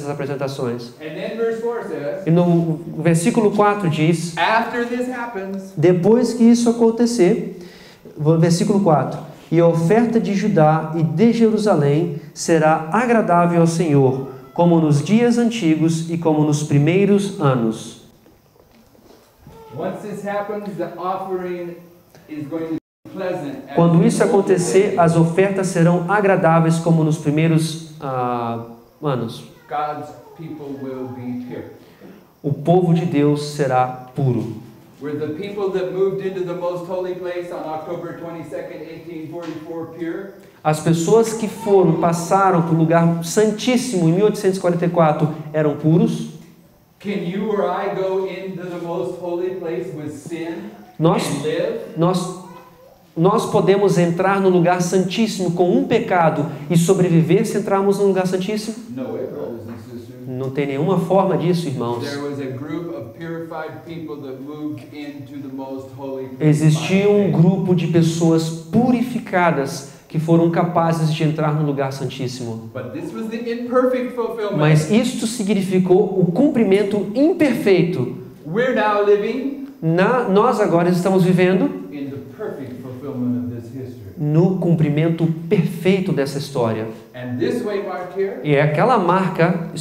[SPEAKER 2] apresentações.
[SPEAKER 1] And then verse 4 says,
[SPEAKER 2] E no versículo 4 diz:
[SPEAKER 1] after this happens,
[SPEAKER 2] depois que isso acontecer, versículo 4: e a oferta de Judá e de Jerusalém será agradável ao Senhor, como nos dias antigos e como nos primeiros anos.
[SPEAKER 1] once this happens, the offering is going to be pleasant.
[SPEAKER 2] Quando isso acontecer, as ofertas serão agradáveis como nos primeiros anos.
[SPEAKER 1] God's people will be pure.
[SPEAKER 2] O povo de Deus será puro.
[SPEAKER 1] were the people that moved into the most holy place on October 22nd, 1844 pure?
[SPEAKER 2] As pessoas que passaram para o lugar santíssimo em 1844 eram puros?
[SPEAKER 1] Can you or I go into the most holy place with sin
[SPEAKER 2] Nós,
[SPEAKER 1] and live?
[SPEAKER 2] nós podemos entrar no lugar santíssimo com um pecado e sobreviver se entrarmos no lugar santíssimo?
[SPEAKER 1] No way, brothers and sisters.
[SPEAKER 2] Não tem nenhuma forma disso, irmãos.
[SPEAKER 1] There was a group of purified people that moved into the most holy place.
[SPEAKER 2] Existia um grupo de pessoas purificadas que foram capazes de entrar no lugar santíssimo.
[SPEAKER 1] But this was the imperfect fulfillment.
[SPEAKER 2] Mas isto significou o cumprimento imperfeito.
[SPEAKER 1] We're now living
[SPEAKER 2] Nós agora estamos vivendo
[SPEAKER 1] in the perfect fulfillment of this history.
[SPEAKER 2] no cumprimento perfeito dessa história.
[SPEAKER 1] And this way marked here
[SPEAKER 2] E é aquela marca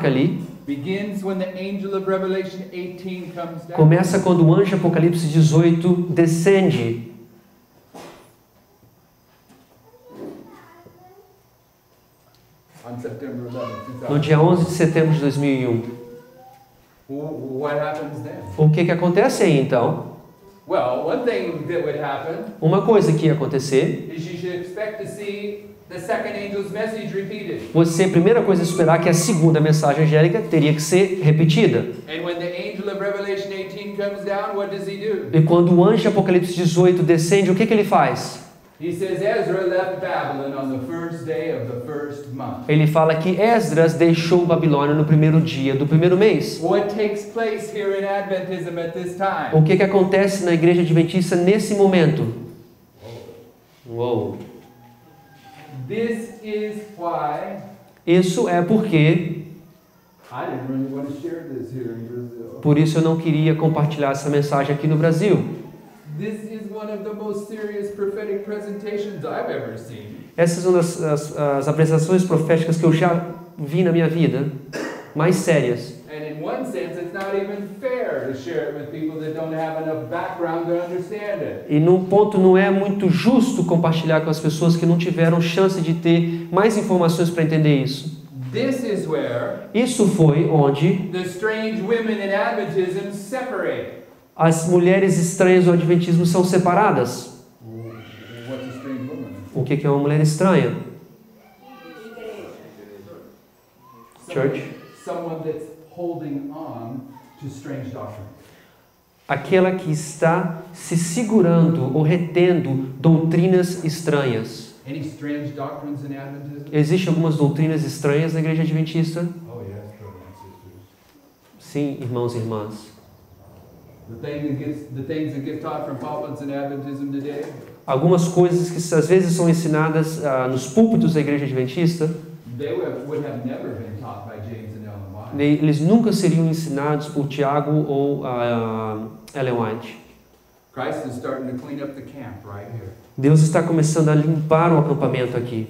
[SPEAKER 2] ali,
[SPEAKER 1] begins when the angel of Revelation 18 comes down.
[SPEAKER 2] começa quando o anjo Apocalipse 18 descende.
[SPEAKER 1] On September 11th,
[SPEAKER 2] No dia 11 de setembro de 2001.
[SPEAKER 1] What happens then?
[SPEAKER 2] O que acontece aí então?
[SPEAKER 1] Well, one thing that would happen
[SPEAKER 2] Uma coisa que ia acontecer,
[SPEAKER 1] is you should expect to see the second angel's message repeated.
[SPEAKER 2] a primeira coisa é esperar que a segunda mensagem angélica teria que ser repetida.
[SPEAKER 1] And when the angel of Revelation 18 comes down, what does he do?
[SPEAKER 2] E quando o anjo Apocalipse 18 descende, o que ele faz?
[SPEAKER 1] He says Ezra left Babylon on the first day of the first month.
[SPEAKER 2] Ele fala que Esdras deixou Babilônia no primeiro dia do primeiro mês.
[SPEAKER 1] What takes place here in Adventism at this time?
[SPEAKER 2] O que acontece na igreja adventista nesse momento? Uou.
[SPEAKER 1] This is why
[SPEAKER 2] Isso é porque,
[SPEAKER 1] I didn't really want to share this here in Brazil.
[SPEAKER 2] por isso eu não queria compartilhar essa mensagem aqui no Brasil.
[SPEAKER 1] This is one of the most serious prophetic presentations I've ever seen.
[SPEAKER 2] Essas são as apresentações proféticas que eu já vi na minha vida, mais sérias.
[SPEAKER 1] And in one sense, it's not even fair to share it with people that don't have enough background to understand it.
[SPEAKER 2] E num ponto não é muito justo compartilhar com as pessoas que não tiveram chance de ter mais informações para entender isso.
[SPEAKER 1] This is where
[SPEAKER 2] Isso foi onde
[SPEAKER 1] the strange women in Adventism separate.
[SPEAKER 2] as mulheres estranhas do Adventismo são separadas.
[SPEAKER 1] What's a strange woman?
[SPEAKER 2] O que é uma mulher estranha? Church?
[SPEAKER 1] Someone that's holding on to strange doctrine.
[SPEAKER 2] Aquela que está se segurando ou retendo doutrinas estranhas.
[SPEAKER 1] Any strange doctrines in Adventism?
[SPEAKER 2] Existem algumas doutrinas estranhas na igreja adventista?
[SPEAKER 1] Oh yes, brothers and sisters.
[SPEAKER 2] Sim, irmãos e irmãs.
[SPEAKER 1] The things that get taught from pulpits in Adventism today,
[SPEAKER 2] Algumas coisas que às vezes são ensinadas nos púlpitos da igreja adventista,
[SPEAKER 1] they would have never been taught by James and Ellen White.
[SPEAKER 2] eles nunca seriam ensinados por Tiago ou Ellen White.
[SPEAKER 1] Christ is starting to clean up the camp right here.
[SPEAKER 2] Deus está começando a limpar o acampamento aqui.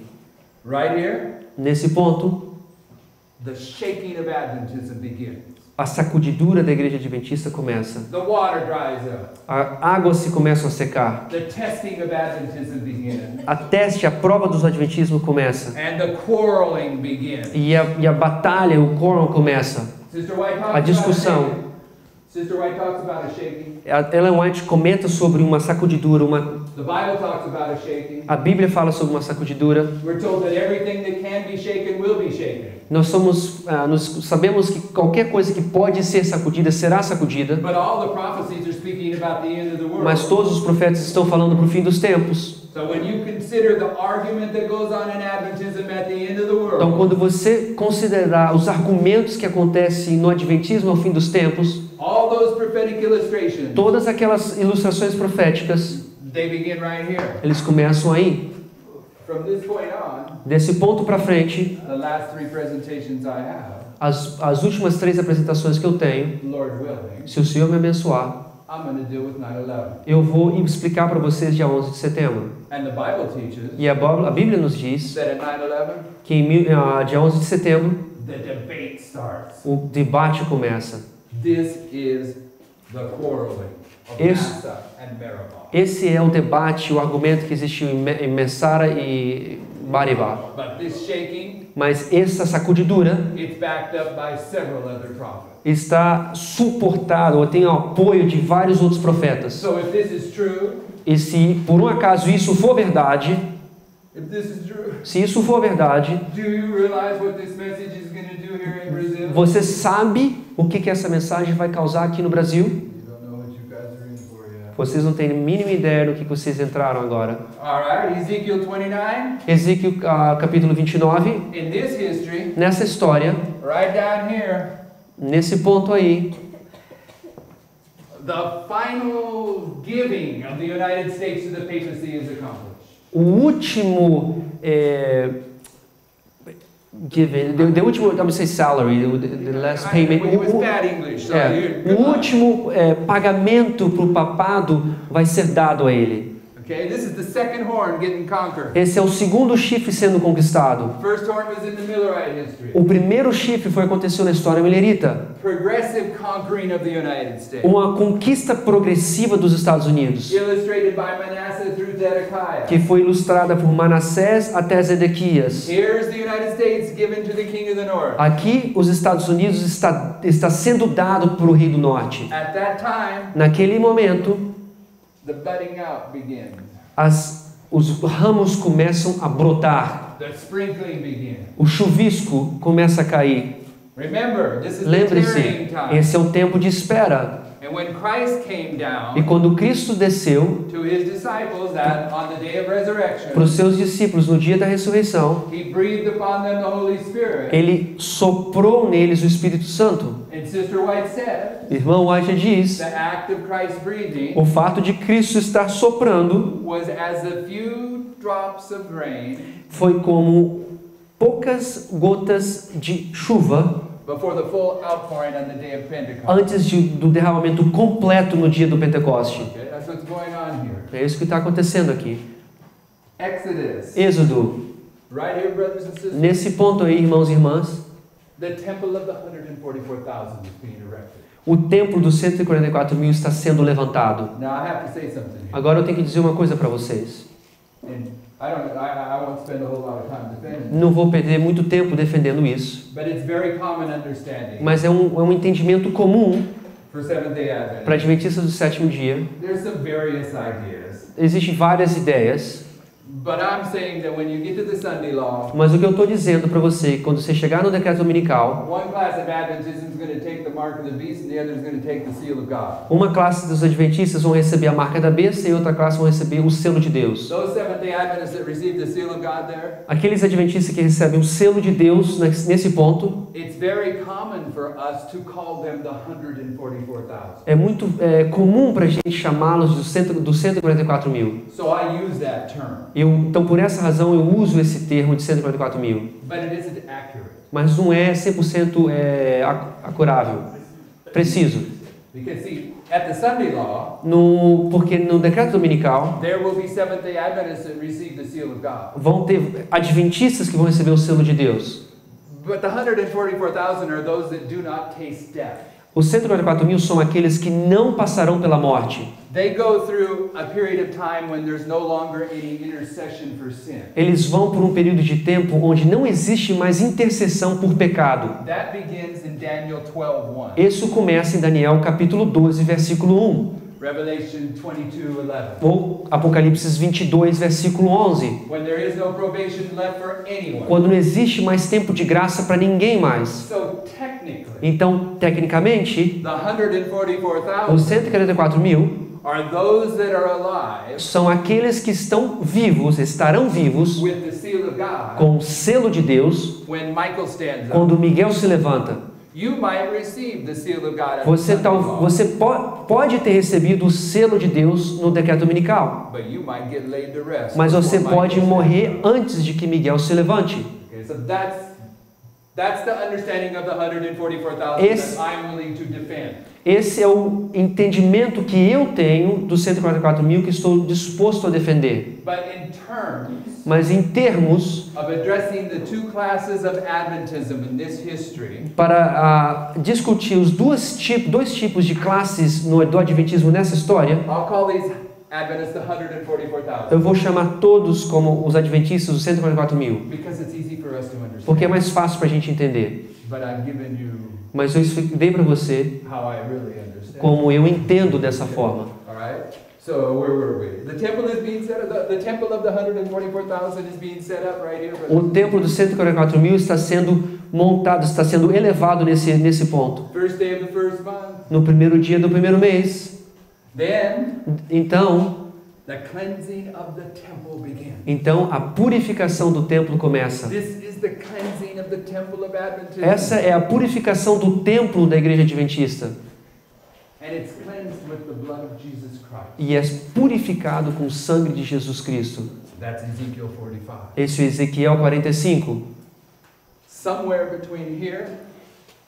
[SPEAKER 1] Right here,
[SPEAKER 2] Nesse ponto,
[SPEAKER 1] the shaking of Adventism begins.
[SPEAKER 2] a sacudidura da igreja adventista começa.
[SPEAKER 1] The water dries up.
[SPEAKER 2] A água se começa a secar.
[SPEAKER 1] The testing of Adventism begins.
[SPEAKER 2] A prova dos adventismo começa.
[SPEAKER 1] And the quarreling begins.
[SPEAKER 2] E a batalha, o quórum começa.
[SPEAKER 1] Sister White
[SPEAKER 2] A
[SPEAKER 1] talks about
[SPEAKER 2] discussão.
[SPEAKER 1] a shaking. Sister White talks about a shaking.
[SPEAKER 2] A Ellen White comenta sobre uma sacudidura,
[SPEAKER 1] The Bible talks about a shaking.
[SPEAKER 2] a Bíblia fala sobre uma sacudidura.
[SPEAKER 1] We're told that everything that can be shaken will be shaken.
[SPEAKER 2] Nós sabemos que qualquer coisa que pode ser sacudida será sacudida,
[SPEAKER 1] But all the prophecies are speaking about the end of the world.
[SPEAKER 2] mas todos os profetas estão falando para o fim dos tempos.
[SPEAKER 1] So when you consider the argument that goes on in Adventism at the end of the world,
[SPEAKER 2] Então, quando você considerar os argumentos que acontecem no Adventismo ao fim dos tempos,
[SPEAKER 1] all those prophetic illustrations,
[SPEAKER 2] todas aquelas ilustrações proféticas,
[SPEAKER 1] they begin right here.
[SPEAKER 2] eles começam aí.
[SPEAKER 1] From this point on,
[SPEAKER 2] Desse ponto para frente,
[SPEAKER 1] the last three presentations I have,
[SPEAKER 2] as últimas 3 apresentações que eu tenho,
[SPEAKER 1] Lord willing,
[SPEAKER 2] se o Senhor me abençoar,
[SPEAKER 1] I'm going to deal with 9/11.
[SPEAKER 2] eu vou explicar para vocês dia 11 de setembro.
[SPEAKER 1] And the Bible teaches
[SPEAKER 2] E a Bíblia nos diz
[SPEAKER 1] that at 9/11,
[SPEAKER 2] que dia 11 de setembro,
[SPEAKER 1] the debate starts.
[SPEAKER 2] o debate começa.
[SPEAKER 1] This is the quarreling of
[SPEAKER 2] Esse-
[SPEAKER 1] Massa and Meribah.
[SPEAKER 2] Esse é o debate, o argumento que existiu em Messara e Baribá.
[SPEAKER 1] But this shaking,
[SPEAKER 2] Mas essa sacudidura,
[SPEAKER 1] it's backed up by several other prophets.
[SPEAKER 2] está suportado ou tem o apoio de vários outros profetas.
[SPEAKER 1] So if this is true,
[SPEAKER 2] E se por um acaso isso for verdade,
[SPEAKER 1] if this is true,
[SPEAKER 2] se isso for verdade,
[SPEAKER 1] do you realize what this message is going to do here in Brazil?
[SPEAKER 2] você sabe o que essa mensagem vai causar aqui no Brasil?
[SPEAKER 1] You don't know what you guys are in for yet.
[SPEAKER 2] Vocês não têm a mínima ideia do que vocês entraram agora.
[SPEAKER 1] All right, Ezekiel 29.
[SPEAKER 2] Ezequiel capítulo 29,
[SPEAKER 1] In this history,
[SPEAKER 2] nessa história,
[SPEAKER 1] right down here,
[SPEAKER 2] nesse ponto aí,
[SPEAKER 1] the final giving of the United States to the papacy is accomplished.
[SPEAKER 2] o último given, the último, I'm say salary, the last payment,
[SPEAKER 1] It was bad English, so
[SPEAKER 2] o
[SPEAKER 1] good luck.
[SPEAKER 2] último pagamento para o papado vai ser dado a ele.
[SPEAKER 1] Okay, this is the second horn getting conquered.
[SPEAKER 2] Esse é o segundo chifre sendo conquistado.
[SPEAKER 1] First horn was in the Millerite history.
[SPEAKER 2] O primeiro chifre aconteceu na história milerita,
[SPEAKER 1] Progressive conquering of the United States.
[SPEAKER 2] uma conquista progressiva dos Estados Unidos,
[SPEAKER 1] Illustrated by Manasseh through Zedekiah.
[SPEAKER 2] que foi ilustrada por Manassés até Zedequias.
[SPEAKER 1] Here's the United States given to the king of the north.
[SPEAKER 2] Aqui, os Estados Unidos está sendo dado para o rei do norte.
[SPEAKER 1] At that time,
[SPEAKER 2] Naquele momento,
[SPEAKER 1] the budding out begins.
[SPEAKER 2] os ramos começam a brotar,
[SPEAKER 1] The sprinkling begins.
[SPEAKER 2] o chuvisco começa a cair.
[SPEAKER 1] Remember, this is the
[SPEAKER 2] Lembre-se,
[SPEAKER 1] tarrying time.
[SPEAKER 2] esse é o tempo de espera.
[SPEAKER 1] And when Christ came down
[SPEAKER 2] E quando Cristo desceu
[SPEAKER 1] to his disciples on the day of resurrection,
[SPEAKER 2] para os seus discípulos no dia da ressurreição,
[SPEAKER 1] he breathed upon them the Holy Spirit.
[SPEAKER 2] ele soprou neles o Espírito Santo.
[SPEAKER 1] And Sister White said,
[SPEAKER 2] Irmão White diz,
[SPEAKER 1] the act of Christ breathing
[SPEAKER 2] o fato de Cristo estar soprando
[SPEAKER 1] was as a few drops of rain
[SPEAKER 2] foi como poucas gotas de chuva
[SPEAKER 1] before the full outpouring on the day of Pentecost.
[SPEAKER 2] antes do derramamento completo no dia do Pentecoste.
[SPEAKER 1] Okay, that's what's going on here.
[SPEAKER 2] É isso que está acontecendo aqui.
[SPEAKER 1] Exodus.
[SPEAKER 2] Êxodo.
[SPEAKER 1] Right here, brothers and sisters.
[SPEAKER 2] Nesse ponto aí, irmãos e irmãs,
[SPEAKER 1] The temple of the 144,000 is being erected.
[SPEAKER 2] o templo dos 144 mil está sendo levantado.
[SPEAKER 1] Now I have to say something here.
[SPEAKER 2] Agora eu tenho que dizer uma coisa para vocês.
[SPEAKER 1] And I won't spend a whole lot of time defending it.
[SPEAKER 2] Não vou perder muito tempo defendendo isso,
[SPEAKER 1] But it's very common understanding
[SPEAKER 2] mas é um entendimento comum
[SPEAKER 1] for Seventh-day
[SPEAKER 2] para
[SPEAKER 1] Adventists.
[SPEAKER 2] adventistas do sétimo dia.
[SPEAKER 1] There's some various ideas.
[SPEAKER 2] Existem várias ideias,
[SPEAKER 1] But I'm saying that when you get to the Sunday law,
[SPEAKER 2] mas o que eu estou dizendo para você, é que quando você chegar no decreto dominical,
[SPEAKER 1] one class of Adventism is going to take the mark of the beast and the other is going to take the seal of God.
[SPEAKER 2] uma classe dos adventistas vão receber a marca da besta e outra classe vão receber o selo de Deus.
[SPEAKER 1] Those Seventh-day Adventists that receive the seal of God there,
[SPEAKER 2] Aqueles adventistas que recebem o selo de Deus nesse ponto,
[SPEAKER 1] it's very common for us to call them the 144,000.
[SPEAKER 2] é muito comum para a gente chamá-los dos 144 mil.
[SPEAKER 1] So I use that term,
[SPEAKER 2] Então, por essa razão, eu uso esse termo de 144 mil.
[SPEAKER 1] but it isn't accurate.
[SPEAKER 2] Mas não é 100% acurável, preciso.
[SPEAKER 1] Because see, at the Sunday law,
[SPEAKER 2] Porque no decreto dominical,
[SPEAKER 1] there will be Seventh-day Adventists that receive the seal of God.
[SPEAKER 2] vão ter adventistas que vão receber o selo de Deus.
[SPEAKER 1] But the 144,000 are those that do not taste death.
[SPEAKER 2] Os 144 mil são aqueles que não passarão pela morte.
[SPEAKER 1] They go through a period of time when there's no longer any intercession for sin.
[SPEAKER 2] Eles vão por um período de tempo onde não existe mais intercessão por pecado.
[SPEAKER 1] That begins in Daniel 12:1.
[SPEAKER 2] Isso começa em Daniel capítulo 12, versículo 1.
[SPEAKER 1] Revelation 22:11.
[SPEAKER 2] Ou Apocalipse 22, versículo 11.
[SPEAKER 1] When there is no probation left for anyone.
[SPEAKER 2] Quando não existe mais tempo de graça para ninguém mais.
[SPEAKER 1] So technically,
[SPEAKER 2] Então, tecnicamente,
[SPEAKER 1] the
[SPEAKER 2] os
[SPEAKER 1] 144,000
[SPEAKER 2] 144 mil
[SPEAKER 1] are those that are alive
[SPEAKER 2] são aqueles que estão vivos, estarão vivos,
[SPEAKER 1] with the seal of God
[SPEAKER 2] com o selo de Deus,
[SPEAKER 1] when Michael stands up.
[SPEAKER 2] quando Miguel se levanta.
[SPEAKER 1] You might receive the seal of God at the
[SPEAKER 2] Você,
[SPEAKER 1] Sunday law,
[SPEAKER 2] pode ter recebido o selo de Deus no decreto dominical,
[SPEAKER 1] but you might get laid to rest
[SPEAKER 2] mas você
[SPEAKER 1] before
[SPEAKER 2] pode
[SPEAKER 1] Michael
[SPEAKER 2] morrer
[SPEAKER 1] stands up.
[SPEAKER 2] antes de que Miguel se levante.
[SPEAKER 1] Okay, so that's the understanding of the 144,000
[SPEAKER 2] Esse-
[SPEAKER 1] that I'm willing to defend.
[SPEAKER 2] Esse é o entendimento que eu tenho dos 144 mil que estou disposto a defender.
[SPEAKER 1] But in terms
[SPEAKER 2] Mas em termos
[SPEAKER 1] of addressing the two classes of Adventism in this history,
[SPEAKER 2] para discutir os dois tipos de classes do adventismo nessa história,
[SPEAKER 1] I'll call these Adventists the 144,000
[SPEAKER 2] eu vou chamar todos como os adventistas dos 144 mil,
[SPEAKER 1] because it's easy for us to understand.
[SPEAKER 2] porque é mais fácil para a gente entender.
[SPEAKER 1] But but I've given you
[SPEAKER 2] mas eu dei para você
[SPEAKER 1] how I really understand.
[SPEAKER 2] como eu entendo dessa forma.
[SPEAKER 1] All right? So where were we? The temple is being set up. The temple of the 144,000 is being set up right here.
[SPEAKER 2] O templo dos 144 mil está sendo montado, está sendo elevado nesse ponto.
[SPEAKER 1] First day of the first month.
[SPEAKER 2] No primeiro dia do primeiro mês.
[SPEAKER 1] Then
[SPEAKER 2] Então,
[SPEAKER 1] the cleansing of the temple began.
[SPEAKER 2] então a purificação do templo começa.
[SPEAKER 1] This is the cleansing of the temple of Adventism.
[SPEAKER 2] Essa é a purificação do templo da igreja adventista.
[SPEAKER 1] And it's cleansed with the blood of Jesus Christ.
[SPEAKER 2] E é purificado com o sangue de Jesus Cristo.
[SPEAKER 1] That's Ezekiel 45.
[SPEAKER 2] Esse é Ezequiel 45.
[SPEAKER 1] Somewhere between here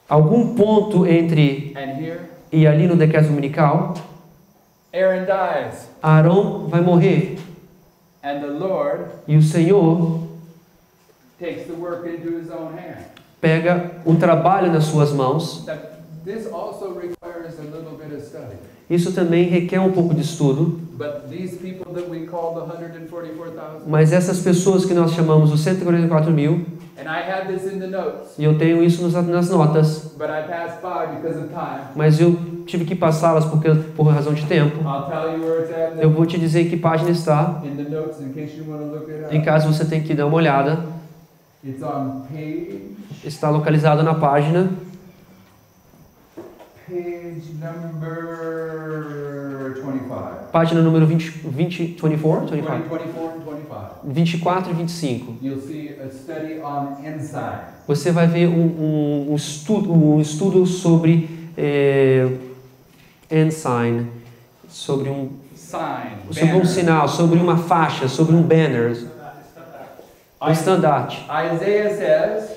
[SPEAKER 2] Algum ponto entre
[SPEAKER 1] and here,
[SPEAKER 2] e ali no decreto dominical,
[SPEAKER 1] Aaron dies,
[SPEAKER 2] Arão vai morrer
[SPEAKER 1] and the Lord
[SPEAKER 2] e o Senhor
[SPEAKER 1] takes the work into his own hand.
[SPEAKER 2] pega o trabalho nas suas mãos.
[SPEAKER 1] That this also requires a little bit of study.
[SPEAKER 2] Isso também requer um pouco de estudo,
[SPEAKER 1] But these people that we call the 144,000,
[SPEAKER 2] mas essas pessoas que nós chamamos os 144 mil,
[SPEAKER 1] and I had this in the notes,
[SPEAKER 2] e eu tenho isso nas notas,
[SPEAKER 1] but I passed by because of time.
[SPEAKER 2] mas eu tive que passá-las por razão de tempo.
[SPEAKER 1] I'll tell you where it's at
[SPEAKER 2] Eu vou te dizer em que página está,
[SPEAKER 1] in the notes in case you want to look it
[SPEAKER 2] em
[SPEAKER 1] up.
[SPEAKER 2] caso você tenha que dar uma olhada.
[SPEAKER 1] It's on page
[SPEAKER 2] Está localizado na página
[SPEAKER 1] number 25.
[SPEAKER 2] página número 24, 24?
[SPEAKER 1] 24 and 25.
[SPEAKER 2] 24 e 25.
[SPEAKER 1] You'll see a study on ensign.
[SPEAKER 2] Você vai ver um estudo sobre ensign, sobre um
[SPEAKER 1] Sign.
[SPEAKER 2] sinal, sobre uma faixa, sobre um banner, um estandarte.
[SPEAKER 1] Isaiah says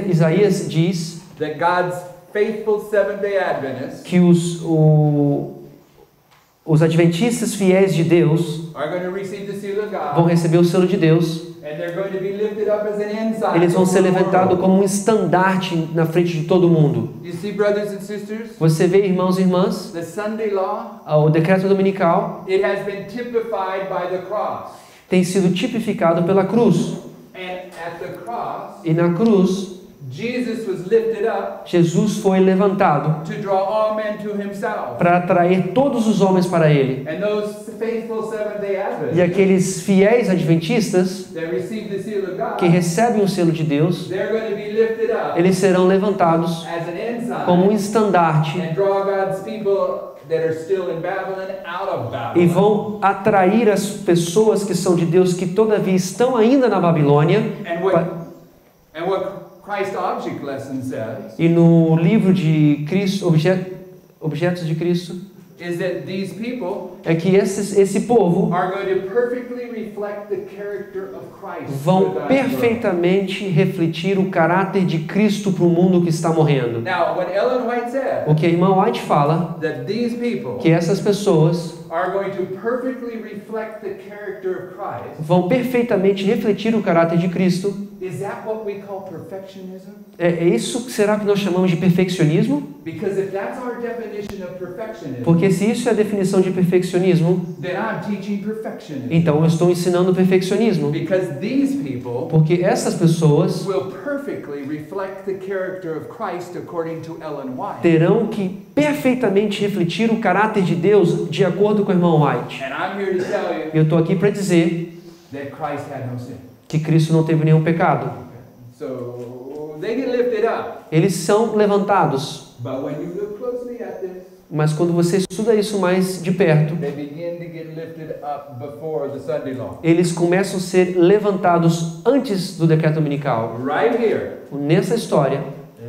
[SPEAKER 2] Isaías diz
[SPEAKER 1] that God's faithful Seventh-day Adventists
[SPEAKER 2] que os adventistas fiéis de Deus
[SPEAKER 1] are going to receive the seal of
[SPEAKER 2] vão
[SPEAKER 1] God,
[SPEAKER 2] receber o selo de Deus.
[SPEAKER 1] and they're going to be lifted up as an ensign.
[SPEAKER 2] Eles vão ser
[SPEAKER 1] before the
[SPEAKER 2] levantados
[SPEAKER 1] world.
[SPEAKER 2] como um estandarte na frente de todo mundo.
[SPEAKER 1] You see, brothers and sisters,
[SPEAKER 2] Você vê, irmãos e irmãs,
[SPEAKER 1] the Sunday law,
[SPEAKER 2] o decreto dominical
[SPEAKER 1] it has been typified by the cross.
[SPEAKER 2] tem sido tipificado pela cruz.
[SPEAKER 1] And at the cross,
[SPEAKER 2] E na cruz,
[SPEAKER 1] Jesus was lifted up
[SPEAKER 2] Jesus foi levantado
[SPEAKER 1] to draw all men to himself.
[SPEAKER 2] para atrair todos os homens para ele.
[SPEAKER 1] And those faithful Seventh-day
[SPEAKER 2] E
[SPEAKER 1] Adventists
[SPEAKER 2] aqueles fiéis adventistas
[SPEAKER 1] that receive the seal of God,
[SPEAKER 2] que recebem o selo de Deus,
[SPEAKER 1] they're going to be lifted up
[SPEAKER 2] eles serão levantados
[SPEAKER 1] as an
[SPEAKER 2] como um
[SPEAKER 1] ensign
[SPEAKER 2] estandarte
[SPEAKER 1] and draw God's people that are still in Babylon out of
[SPEAKER 2] e
[SPEAKER 1] Babylon.
[SPEAKER 2] vão atrair as pessoas que são de Deus, que todavia estão ainda na Babilônia.
[SPEAKER 1] And what Christ Object Lesson says
[SPEAKER 2] E no livro de Cristo, Objetos de Cristo,
[SPEAKER 1] is that these people
[SPEAKER 2] é que esse povo
[SPEAKER 1] are going to perfectly reflect the character of Christ. to
[SPEAKER 2] vão
[SPEAKER 1] the dying world.
[SPEAKER 2] perfeitamente refletir o caráter de Cristo para o mundo que está morrendo.
[SPEAKER 1] Now, when Ellen White said
[SPEAKER 2] O que a irmã White fala,
[SPEAKER 1] that these people
[SPEAKER 2] que essas pessoas
[SPEAKER 1] are going to perfectly reflect the character of Christ,
[SPEAKER 2] vão perfeitamente refletir o caráter de Cristo,
[SPEAKER 1] is that what we call perfectionism?
[SPEAKER 2] é isso que será que nós chamamos de perfeccionismo?
[SPEAKER 1] Because if that's our definition of perfectionism,
[SPEAKER 2] Porque se isso é a definição de perfeccionismo,
[SPEAKER 1] then I'm teaching perfectionism.
[SPEAKER 2] então eu estou ensinando perfeccionismo.
[SPEAKER 1] Because these people
[SPEAKER 2] Porque essas pessoas
[SPEAKER 1] will perfectly reflect the character of Christ according to Ellen White.
[SPEAKER 2] terão que perfeitamente refletir o caráter de Deus de acordo com o irmão White.
[SPEAKER 1] And I'm here to tell you
[SPEAKER 2] Eu estou aqui para dizer
[SPEAKER 1] that Christ had no sin.
[SPEAKER 2] que Cristo não teve nenhum pecado.
[SPEAKER 1] So they get lifted up.
[SPEAKER 2] Eles são levantados,
[SPEAKER 1] But when you look closely at this,
[SPEAKER 2] mas quando você estuda isso mais de perto,
[SPEAKER 1] they begin to get lifted up before the Sunday law.
[SPEAKER 2] eles começam a ser levantados antes do decreto dominical.
[SPEAKER 1] Right here,
[SPEAKER 2] Nessa história,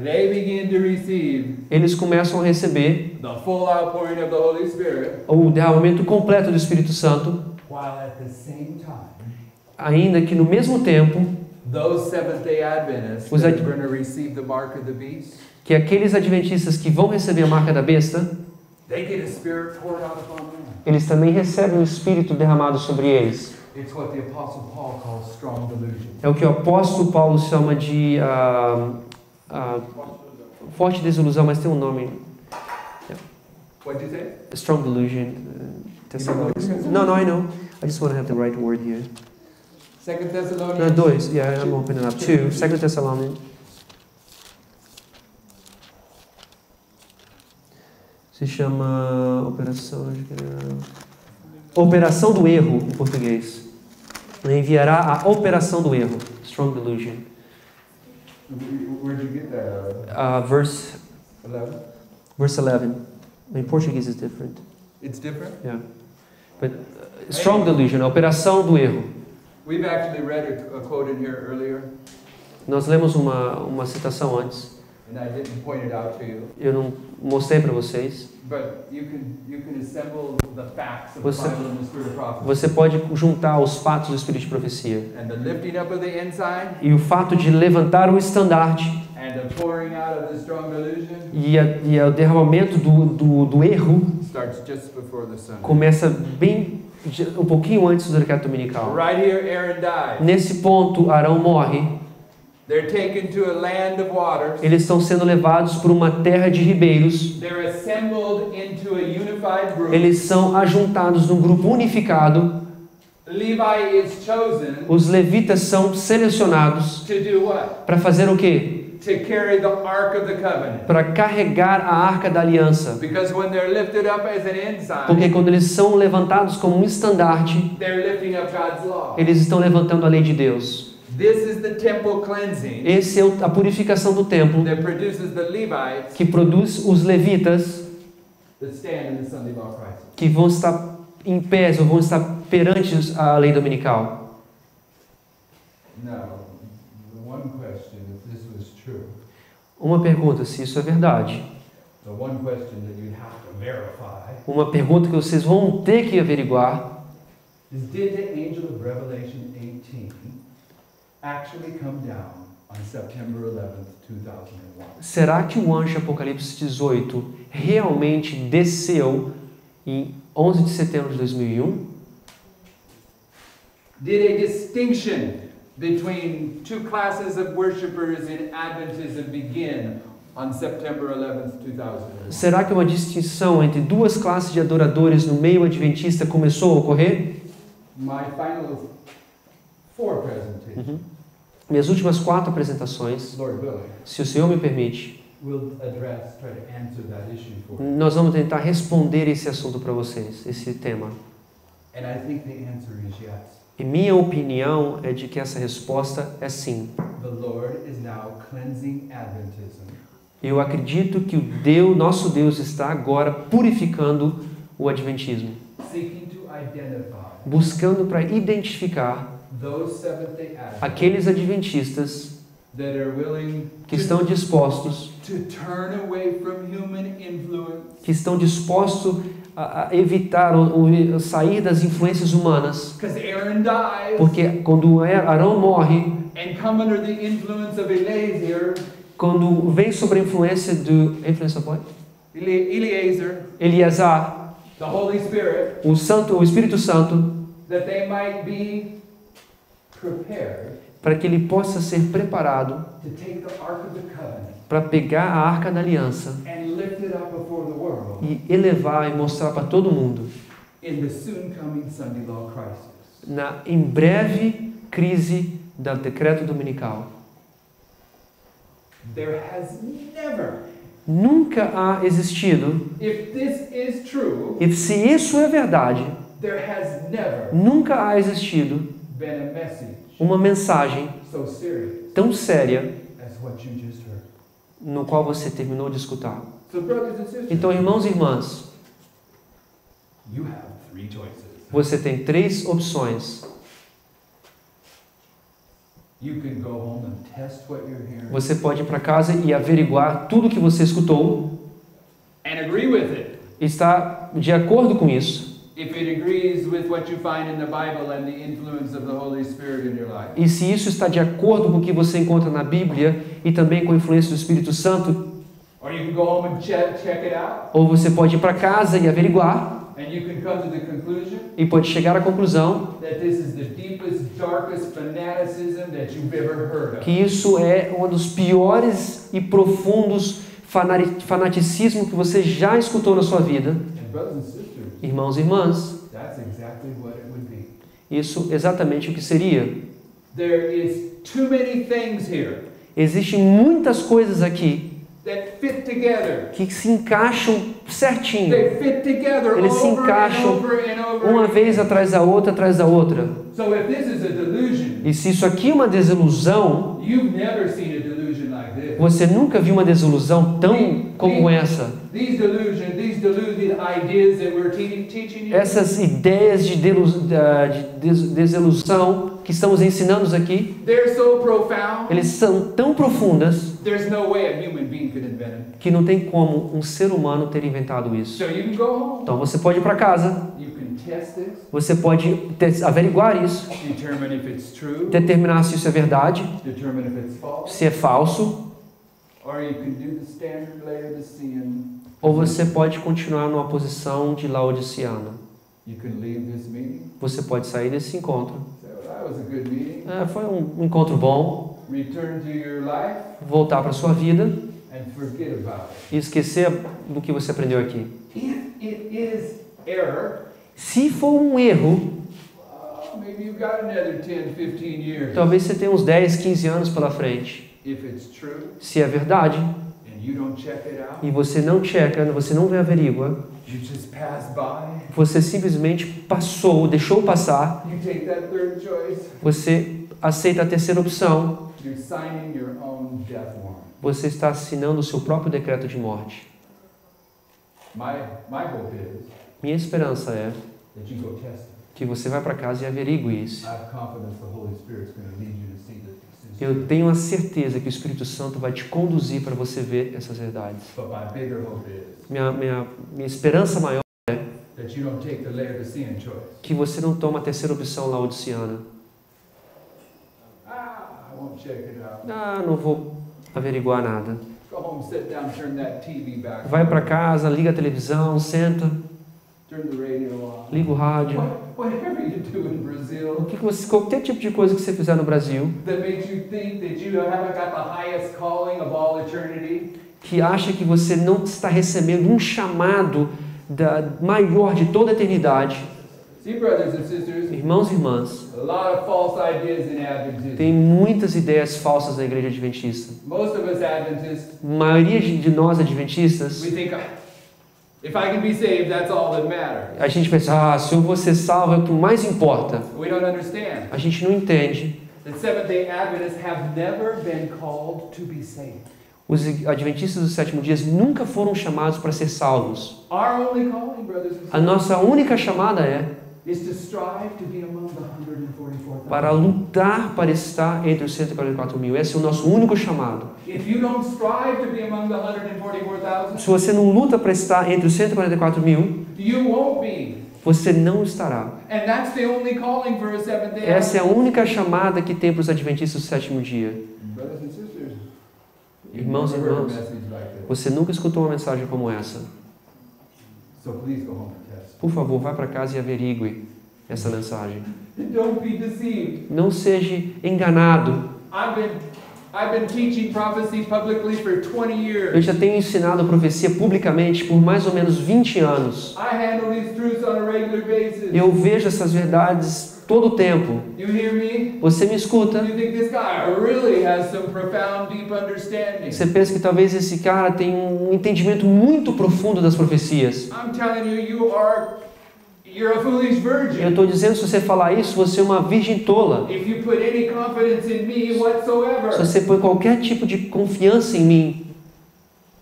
[SPEAKER 1] they begin to receive
[SPEAKER 2] eles começam a receber
[SPEAKER 1] the full outpouring of the Holy Spirit,
[SPEAKER 2] o derramamento completo do Espírito Santo,
[SPEAKER 1] while at the same time,
[SPEAKER 2] ainda que no mesmo tempo
[SPEAKER 1] those Seventh-day Adventists
[SPEAKER 2] Os
[SPEAKER 1] that
[SPEAKER 2] ad-
[SPEAKER 1] are going to receive the mark of the beast,
[SPEAKER 2] que aqueles adventistas que vão receber a marca da besta,
[SPEAKER 1] they get a Spirit poured out upon them.
[SPEAKER 2] eles também recebem o Espírito derramado sobre eles.
[SPEAKER 1] It's what the Apostle Paul calls strong delusion.
[SPEAKER 2] É o que o apóstolo Paulo chama de forte desilusão, mas tem um nome.
[SPEAKER 1] What did you say?
[SPEAKER 2] Strong delusion. Thessalonians. No, I know. I just want to have the right word here.
[SPEAKER 1] 2
[SPEAKER 2] No,
[SPEAKER 1] Thessalonians.
[SPEAKER 2] 2. Yeah, I'm opening up. 2. 2 Thessalonians. Se chama Operação do Erro, em português. Ele enviará a operação do erro. Strong delusion.
[SPEAKER 1] Where'd you get that?
[SPEAKER 2] Verse
[SPEAKER 1] 11?
[SPEAKER 2] 11. In Portuguese is different.
[SPEAKER 1] It's different?
[SPEAKER 2] Yeah. But strong delusion, a operação do erro.
[SPEAKER 1] We've actually read a quote in here earlier,
[SPEAKER 2] Nós lemos uma citação antes.
[SPEAKER 1] and I didn't point it out to you.
[SPEAKER 2] Eu não mostrei para vocês.
[SPEAKER 1] But you can assemble the facts of
[SPEAKER 2] Você-
[SPEAKER 1] the Bible and the spirit of prophecy.
[SPEAKER 2] Você pode juntar os fatos do Espírito de Profecia.
[SPEAKER 1] And the lifting up of the ensign
[SPEAKER 2] E o fato de levantar o estandarte
[SPEAKER 1] and the pouring out of the strong delusion
[SPEAKER 2] e o derramamento do erro
[SPEAKER 1] starts just before the sun.
[SPEAKER 2] começa um pouquinho antes do decreto dominical.
[SPEAKER 1] Right here, Aaron died.
[SPEAKER 2] Nesse ponto, Arão morre.
[SPEAKER 1] They're taken to a land of waters.
[SPEAKER 2] Eles estão sendo levados por uma terra de ribeiros.
[SPEAKER 1] They're assembled into a unified group.
[SPEAKER 2] Eles são ajuntados num grupo unificado.
[SPEAKER 1] Levi is chosen
[SPEAKER 2] Os levitas são selecionados
[SPEAKER 1] to do what?
[SPEAKER 2] para fazer o quê?
[SPEAKER 1] To carry the Ark of the Covenant.
[SPEAKER 2] Para carregar a Arca da Aliança.
[SPEAKER 1] Because when they're lifted up as an ensign,
[SPEAKER 2] Porque quando eles são levantados como um estandarte,
[SPEAKER 1] they're lifting up God's law.
[SPEAKER 2] eles estão levantando a lei de Deus.
[SPEAKER 1] This is the temple cleansing
[SPEAKER 2] Esse é a purificação do templo
[SPEAKER 1] that produces the Levites
[SPEAKER 2] que produz os levitas
[SPEAKER 1] that stand in the Sunday law crisis.
[SPEAKER 2] que vão estar em pé ou vão estar perante a lei dominical.
[SPEAKER 1] Now, the one question, if this was true,
[SPEAKER 2] Uma pergunta, se isso é verdade.
[SPEAKER 1] the one question that you'd have to verify
[SPEAKER 2] Uma pergunta que vocês vão ter que averiguar.
[SPEAKER 1] is, did the angel of Revelation 18 actually come down on September 11th, 2001?
[SPEAKER 2] Será que o anjo Apocalipse 18 realmente desceu em 11 de setembro de 2001?
[SPEAKER 1] Did a distinction between two classes of worshipers in Adventism begin on September 11th, 2001?
[SPEAKER 2] Será que uma distinção entre duas classes de adoradores no meio adventista começou a ocorrer?
[SPEAKER 1] My final 4 presentations,
[SPEAKER 2] Minhas últimas 4 apresentações,
[SPEAKER 1] Lord willing,
[SPEAKER 2] se o Senhor me permite,
[SPEAKER 1] will address, try to answer that issue for you.
[SPEAKER 2] nós vamos tentar responder esse assunto para vocês, esse tema.
[SPEAKER 1] And I think the answer is yes.
[SPEAKER 2] E minha opinião é de que essa resposta é sim.
[SPEAKER 1] The Lord is now cleansing Adventism
[SPEAKER 2] Eu acredito que nosso Deus está agora purificando o adventismo,
[SPEAKER 1] seeking to identify
[SPEAKER 2] buscando para identificar
[SPEAKER 1] those Seventh-day Adventists
[SPEAKER 2] aqueles adventistas
[SPEAKER 1] that are willing
[SPEAKER 2] que estão dispostos,
[SPEAKER 1] to turn away from human influence
[SPEAKER 2] que estão dispostos a evitar ou sair das influências humanas,
[SPEAKER 1] because Aaron dies
[SPEAKER 2] porque quando Arão morre,
[SPEAKER 1] and come under the influence of Eleazar,
[SPEAKER 2] quando vem sobre a influência
[SPEAKER 1] Eleazar,
[SPEAKER 2] Eleazar,
[SPEAKER 1] the Holy Spirit,
[SPEAKER 2] o Espírito Santo,
[SPEAKER 1] that they might be prepared
[SPEAKER 2] para que ele possa ser preparado
[SPEAKER 1] to take the Ark of the Covenant
[SPEAKER 2] para pegar a Arca da Aliança
[SPEAKER 1] and lift it up before the world
[SPEAKER 2] e elevar e mostrar para todo mundo
[SPEAKER 1] in the soon coming Sunday law crisis.
[SPEAKER 2] em breve crise do decreto dominical.
[SPEAKER 1] There has never,
[SPEAKER 2] Nunca há existido,
[SPEAKER 1] if this is true,
[SPEAKER 2] e se isso é verdade,
[SPEAKER 1] there has never
[SPEAKER 2] nunca há existido
[SPEAKER 1] been a message
[SPEAKER 2] uma mensagem
[SPEAKER 1] so serious
[SPEAKER 2] tão séria
[SPEAKER 1] as what you just heard.
[SPEAKER 2] no qual você terminou de escutar.
[SPEAKER 1] So brothers and sisters,
[SPEAKER 2] Então, irmãos e irmãs,
[SPEAKER 1] you have 3 choices.
[SPEAKER 2] você tem 3 opções.
[SPEAKER 1] You can go home and test what you're hearing
[SPEAKER 2] Você pode ir para casa e averiguar tudo que você escutou,
[SPEAKER 1] and agree with it.
[SPEAKER 2] está de acordo com isso.
[SPEAKER 1] If it agrees with what you find in the Bible and the influence of the Holy Spirit in your life.
[SPEAKER 2] E se isso está de acordo com o que você encontra na Bíblia e também com a influência do Espírito Santo,
[SPEAKER 1] Or you can go home and check it out,
[SPEAKER 2] ou você pode ir para casa e averiguar
[SPEAKER 1] and you can come to the conclusion
[SPEAKER 2] e pode chegar à conclusão
[SPEAKER 1] that this is the deepest, darkest fanaticism that you've ever heard
[SPEAKER 2] que
[SPEAKER 1] of.
[SPEAKER 2] isso é um dos piores e profundos fanaticismo que você já escutou na sua vida.
[SPEAKER 1] And brothers and sisters,
[SPEAKER 2] Irmãos e irmãs,
[SPEAKER 1] that's exactly what it would be.
[SPEAKER 2] isso exatamente o que seria.
[SPEAKER 1] There is too many things here
[SPEAKER 2] Existem muitas coisas aqui
[SPEAKER 1] that fit together.
[SPEAKER 2] que se encaixam certinho.
[SPEAKER 1] They fit together
[SPEAKER 2] Eles se
[SPEAKER 1] over and
[SPEAKER 2] encaixam
[SPEAKER 1] over and over.
[SPEAKER 2] uma vez atrás da outra, atrás da outra.
[SPEAKER 1] So if this is a delusion,
[SPEAKER 2] E se isso aqui é uma desilusão,
[SPEAKER 1] you've never seen a delusion like this.
[SPEAKER 2] você nunca viu uma desilusão tão como essa.
[SPEAKER 1] These deluded ideas that we're teaching you.
[SPEAKER 2] Essas ideias de desilusão que estamos ensinando aqui,
[SPEAKER 1] They're so profound.
[SPEAKER 2] eles são tão profundas
[SPEAKER 1] There's no way a human being could invent it.
[SPEAKER 2] que não tem como um ser humano ter inventado isso.
[SPEAKER 1] So you can go home.
[SPEAKER 2] Então você pode ir para casa,
[SPEAKER 1] You can test this,
[SPEAKER 2] você pode averiguar isso,
[SPEAKER 1] determine if it's true,
[SPEAKER 2] determinar se isso é verdade,
[SPEAKER 1] determine if it's false,
[SPEAKER 2] se é falso,
[SPEAKER 1] or you can do the standard Laodicean.
[SPEAKER 2] ou você pode continuar numa posição de laodiceana.
[SPEAKER 1] You can leave this meeting.
[SPEAKER 2] Você pode sair desse encontro.
[SPEAKER 1] Say, well, that was a good meeting.
[SPEAKER 2] Foi um encontro bom,
[SPEAKER 1] Return to your life
[SPEAKER 2] voltar para a sua vida
[SPEAKER 1] and forget about it.
[SPEAKER 2] e esquecer do que você aprendeu aqui.
[SPEAKER 1] If it is error,
[SPEAKER 2] Se for um erro,
[SPEAKER 1] maybe you've got another 10, 15 years.
[SPEAKER 2] talvez você tenha uns 10, 15 anos pela frente.
[SPEAKER 1] If it's true
[SPEAKER 2] Se é verdade
[SPEAKER 1] and you don't check it out,
[SPEAKER 2] e você não checa, você não averigua,
[SPEAKER 1] you just pass by,
[SPEAKER 2] você simplesmente passou, deixou passar,
[SPEAKER 1] you take that third choice,
[SPEAKER 2] você aceita a terceira opção,
[SPEAKER 1] you're signing your own death warrant.
[SPEAKER 2] você está assinando o seu próprio decreto de morte.
[SPEAKER 1] My hope is
[SPEAKER 2] Minha esperança é
[SPEAKER 1] that you go test it.
[SPEAKER 2] que você vai para casa e averigue isso.
[SPEAKER 1] I have confidence the Holy Spirit's going to lead you to see that this is
[SPEAKER 2] Eu
[SPEAKER 1] true.
[SPEAKER 2] tenho a certeza que o Espírito Santo vai te conduzir para você ver essas verdades.
[SPEAKER 1] But my bigger hope is
[SPEAKER 2] Minha esperança maior é
[SPEAKER 1] that you don't take the Laodicean choice.
[SPEAKER 2] que você não toma a terceira opção laodiceana.
[SPEAKER 1] I won't check it out.
[SPEAKER 2] Não vou averiguar nada.
[SPEAKER 1] Go home, sit down, turn that TV back.
[SPEAKER 2] Vai para casa, liga a televisão, senta,
[SPEAKER 1] Turn the radio on.
[SPEAKER 2] liga o rádio.
[SPEAKER 1] Whatever you do in
[SPEAKER 2] O
[SPEAKER 1] Brazil
[SPEAKER 2] que você, qualquer tipo de coisa que você fizer no Brasil,
[SPEAKER 1] that makes you think that you haven't got the highest calling of all eternity,
[SPEAKER 2] que acha que você não está recebendo um chamado maior de toda a eternidade.
[SPEAKER 1] see, brothers and sisters,
[SPEAKER 2] Irmãos e irmãs,
[SPEAKER 1] a lot of false ideas in Adventism.
[SPEAKER 2] tem muitas ideias falsas na igreja adventista.
[SPEAKER 1] Most of us Adventists,
[SPEAKER 2] A maioria de nós adventistas,
[SPEAKER 1] we think, if I can be saved, that's all that matters.
[SPEAKER 2] a gente pensa, se eu vou ser salvo é o que mais importa.
[SPEAKER 1] We don't understand
[SPEAKER 2] A gente não entende.
[SPEAKER 1] that Seventh-day Adventists have never been called to be saved.
[SPEAKER 2] Os adventistas do sétimo dia nunca foram chamados para ser salvos.
[SPEAKER 1] Our only calling, brothers and
[SPEAKER 2] A
[SPEAKER 1] sisters,
[SPEAKER 2] nossa única chamada é
[SPEAKER 1] is to strive to be among the 144,000.
[SPEAKER 2] para lutar para estar entre os 144 mil. Esse é o nosso único chamado.
[SPEAKER 1] If you don't strive to be among the 144,000,
[SPEAKER 2] Se você não luta para estar entre os 144 mil,
[SPEAKER 1] you won't be.
[SPEAKER 2] você não estará.
[SPEAKER 1] And that's the only calling for a Seventh-day
[SPEAKER 2] Essa é a
[SPEAKER 1] Adventist.
[SPEAKER 2] única chamada que tem para os adventistas do sétimo dia.
[SPEAKER 1] Brothers and sisters, you've
[SPEAKER 2] Irmãos e
[SPEAKER 1] never heard a
[SPEAKER 2] irmãs,
[SPEAKER 1] message like this.
[SPEAKER 2] você nunca escutou uma mensagem como essa.
[SPEAKER 1] So please go home and test.
[SPEAKER 2] Por favor, vá para casa e averigue essa mensagem.
[SPEAKER 1] Don't be deceived.
[SPEAKER 2] Não seja enganado.
[SPEAKER 1] I've been teaching prophecy publicly for 20
[SPEAKER 2] Eu
[SPEAKER 1] years.
[SPEAKER 2] já tenho ensinado a profecia publicamente por mais ou menos 20 anos.
[SPEAKER 1] I handle these truths on a regular basis.
[SPEAKER 2] Eu vejo essas verdades todo o tempo.
[SPEAKER 1] You hear me?
[SPEAKER 2] Você me escuta?
[SPEAKER 1] You think this guy really has some profound, deep understanding?
[SPEAKER 2] Você pensa que talvez esse cara tenha um entendimento muito profundo das profecias.
[SPEAKER 1] I'm telling you, you're a foolish
[SPEAKER 2] Eu
[SPEAKER 1] virgin.
[SPEAKER 2] estou dizendo, se você falar isso, você é uma virgem tola.
[SPEAKER 1] If you put any confidence in me
[SPEAKER 2] Se
[SPEAKER 1] whatsoever,
[SPEAKER 2] você põe qualquer tipo de confiança em mim,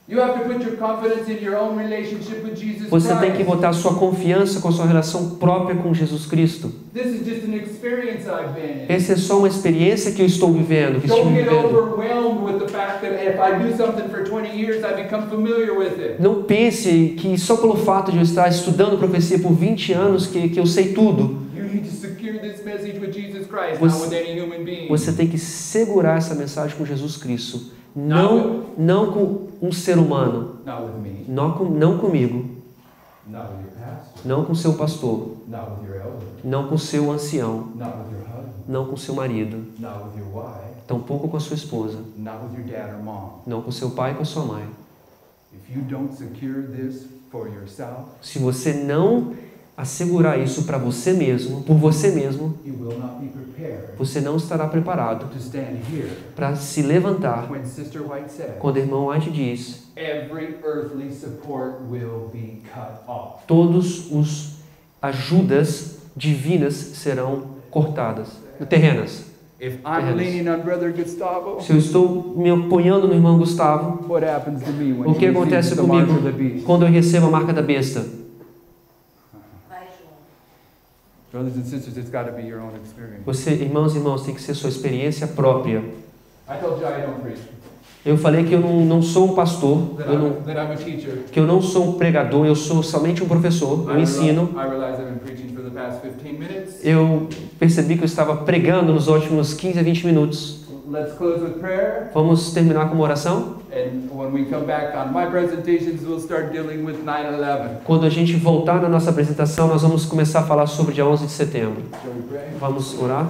[SPEAKER 1] you have to put your confidence in your own relationship with Jesus
[SPEAKER 2] você tem que
[SPEAKER 1] Christ.
[SPEAKER 2] botar sua confiança com a sua relação própria com Jesus Cristo.
[SPEAKER 1] This is just an experience I've been in.
[SPEAKER 2] Essa é só uma experiência que eu estou vivendo, que estive
[SPEAKER 1] Don't get
[SPEAKER 2] vivendo.
[SPEAKER 1] overwhelmed with the fact that if I do something for 20 years, I become familiar with it.
[SPEAKER 2] Não pense que só pelo fato de eu estar estudando profecia por 20 anos que eu sei tudo.
[SPEAKER 1] You need to secure this message with Jesus Christ,
[SPEAKER 2] Você-
[SPEAKER 1] not with any human being.
[SPEAKER 2] Você tem que segurar essa mensagem com Jesus Cristo. Não com um ser humano.
[SPEAKER 1] Not with me,
[SPEAKER 2] Não comigo.
[SPEAKER 1] not with your pastor,
[SPEAKER 2] Não com seu pastor.
[SPEAKER 1] not with your elder,
[SPEAKER 2] Não com seu ancião.
[SPEAKER 1] not with your husband,
[SPEAKER 2] Não com seu marido.
[SPEAKER 1] not with your wife,
[SPEAKER 2] Tampouco com a sua esposa.
[SPEAKER 1] not with your dad or mom.
[SPEAKER 2] Não com seu pai e com a sua mãe.
[SPEAKER 1] If you don't secure this for yourself,
[SPEAKER 2] Se você não assegurar isso para você mesmo, por você mesmo,
[SPEAKER 1] you will not be prepared
[SPEAKER 2] você não estará preparado
[SPEAKER 1] to stand here
[SPEAKER 2] para se levantar
[SPEAKER 1] when Sister White said,
[SPEAKER 2] quando o irmão White diz:
[SPEAKER 1] every earthly support will be cut off.
[SPEAKER 2] todos os ajudas divinas serão cortadas, terrenas.
[SPEAKER 1] If I'm leaning on Brother Gustavo,
[SPEAKER 2] Se eu estou me apoiando no irmão Gustavo,
[SPEAKER 1] what happens to me when
[SPEAKER 2] o que
[SPEAKER 1] he
[SPEAKER 2] acontece
[SPEAKER 1] receives the mark
[SPEAKER 2] comigo
[SPEAKER 1] of the beast?
[SPEAKER 2] quando eu recebo a marca da besta?
[SPEAKER 1] Brothers and sisters, it's got to be your own experience.
[SPEAKER 2] Você, irmãos e irmãos, tem que ser sua experiência própria.
[SPEAKER 1] I told you I don't preach,
[SPEAKER 2] Eu falei que eu não sou um pastor,
[SPEAKER 1] that I'm a teacher.
[SPEAKER 2] que eu não sou um pregador, eu sou somente um professor, eu ensino.
[SPEAKER 1] I realize I've been preaching for the past 15 minutes.
[SPEAKER 2] Eu percebi que eu estava pregando nos últimos 15 a 20 minutos.
[SPEAKER 1] Let's close with prayer.
[SPEAKER 2] Vamos terminar com uma oração?
[SPEAKER 1] And when we come back on my presentations, we'll start dealing with 9/11.
[SPEAKER 2] Quando a gente voltar na nossa apresentação, nós vamos começar a falar sobre o dia 11 de setembro.
[SPEAKER 1] Shall we pray?
[SPEAKER 2] Vamos orar?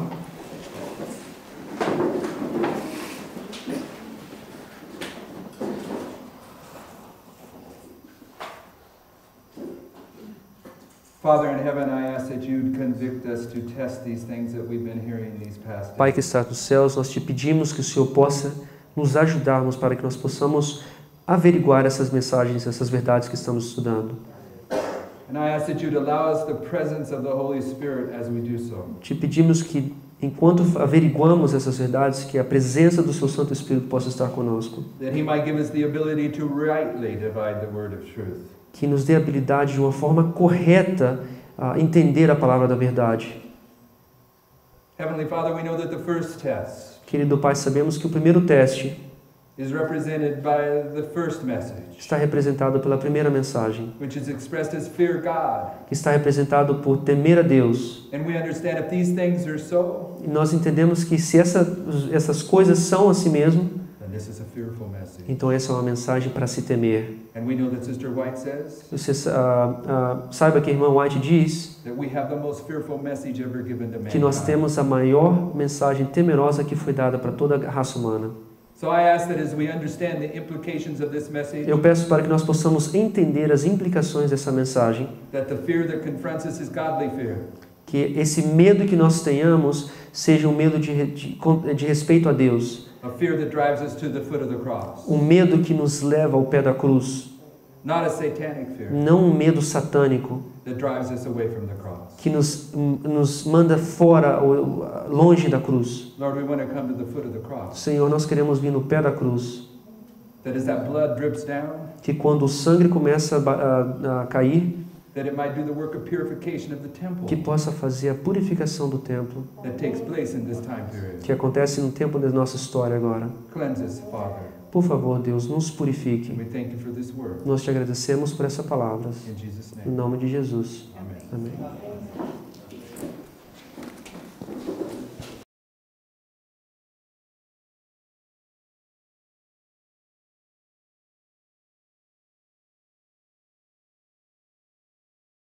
[SPEAKER 1] Father in heaven, I ask that you'd convict us to test these things that we've been hearing these past
[SPEAKER 2] Pai
[SPEAKER 1] days.
[SPEAKER 2] que está nos céus, nós te pedimos que o Senhor possa nos ajudarmos para que nós possamos averiguar essas mensagens, essas verdades que estamos estudando.
[SPEAKER 1] And I ask that you'd allow us the presence of the Holy Spirit as we do so.
[SPEAKER 2] Te pedimos que, enquanto averiguamos essas verdades, que a presença do Seu Santo Espírito possa estar conosco.
[SPEAKER 1] That he might give us the ability to rightly divide the word of truth.
[SPEAKER 2] Que nos dê a habilidade de uma forma correta a entender a palavra da verdade.
[SPEAKER 1] Heavenly Father, we know that the first test
[SPEAKER 2] Querido Pai, sabemos que o primeiro teste
[SPEAKER 1] is represented by the first message,
[SPEAKER 2] está representado pela primeira mensagem,
[SPEAKER 1] which is expressed as fear God.
[SPEAKER 2] que está representado por temer a Deus.
[SPEAKER 1] And we understand if these things are so,
[SPEAKER 2] E nós entendemos que se essas coisas são assim mesmo,
[SPEAKER 1] then this is a fearful message.
[SPEAKER 2] então essa é uma mensagem para se temer.
[SPEAKER 1] And we know that Sister White says
[SPEAKER 2] Você saiba que a irmã White diz
[SPEAKER 1] that we have the most fearful message ever given to
[SPEAKER 2] que nós
[SPEAKER 1] mankind.
[SPEAKER 2] temos a maior mensagem temerosa que foi dada para toda a raça humana.
[SPEAKER 1] So I ask that as we understand the implications of this message,
[SPEAKER 2] Eu peço para que nós possamos entender as implicações dessa mensagem,
[SPEAKER 1] that the fear that confronts us is godly fear.
[SPEAKER 2] que esse medo que nós tenhamos seja um medo de respeito a Deus,
[SPEAKER 1] A fear that drives us to the foot of the cross.
[SPEAKER 2] um medo que nos leva ao pé da cruz,
[SPEAKER 1] Not a satanic fear
[SPEAKER 2] não um medo satânico
[SPEAKER 1] that drives us away from the cross.
[SPEAKER 2] que nos manda fora, ou longe da cruz.
[SPEAKER 1] Lord, we want to come to the foot of the cross.
[SPEAKER 2] Senhor, nós queremos vir no pé da cruz,
[SPEAKER 1] That as that blood drips down,
[SPEAKER 2] que quando o sangue começa a cair,
[SPEAKER 1] that it might do the work of purification of the temple
[SPEAKER 2] que possa fazer a purificação do templo,
[SPEAKER 1] that takes place in this time period.
[SPEAKER 2] que acontece no tempo da nossa história agora.
[SPEAKER 1] Cleanse us, Father.
[SPEAKER 2] Por favor, Deus, nos purifique.
[SPEAKER 1] We thank you for this word.
[SPEAKER 2] Nós te agradecemos por essa palavra.
[SPEAKER 1] In Jesus'
[SPEAKER 2] Em
[SPEAKER 1] name.
[SPEAKER 2] nome de Jesus.
[SPEAKER 1] Amen.
[SPEAKER 2] Amém.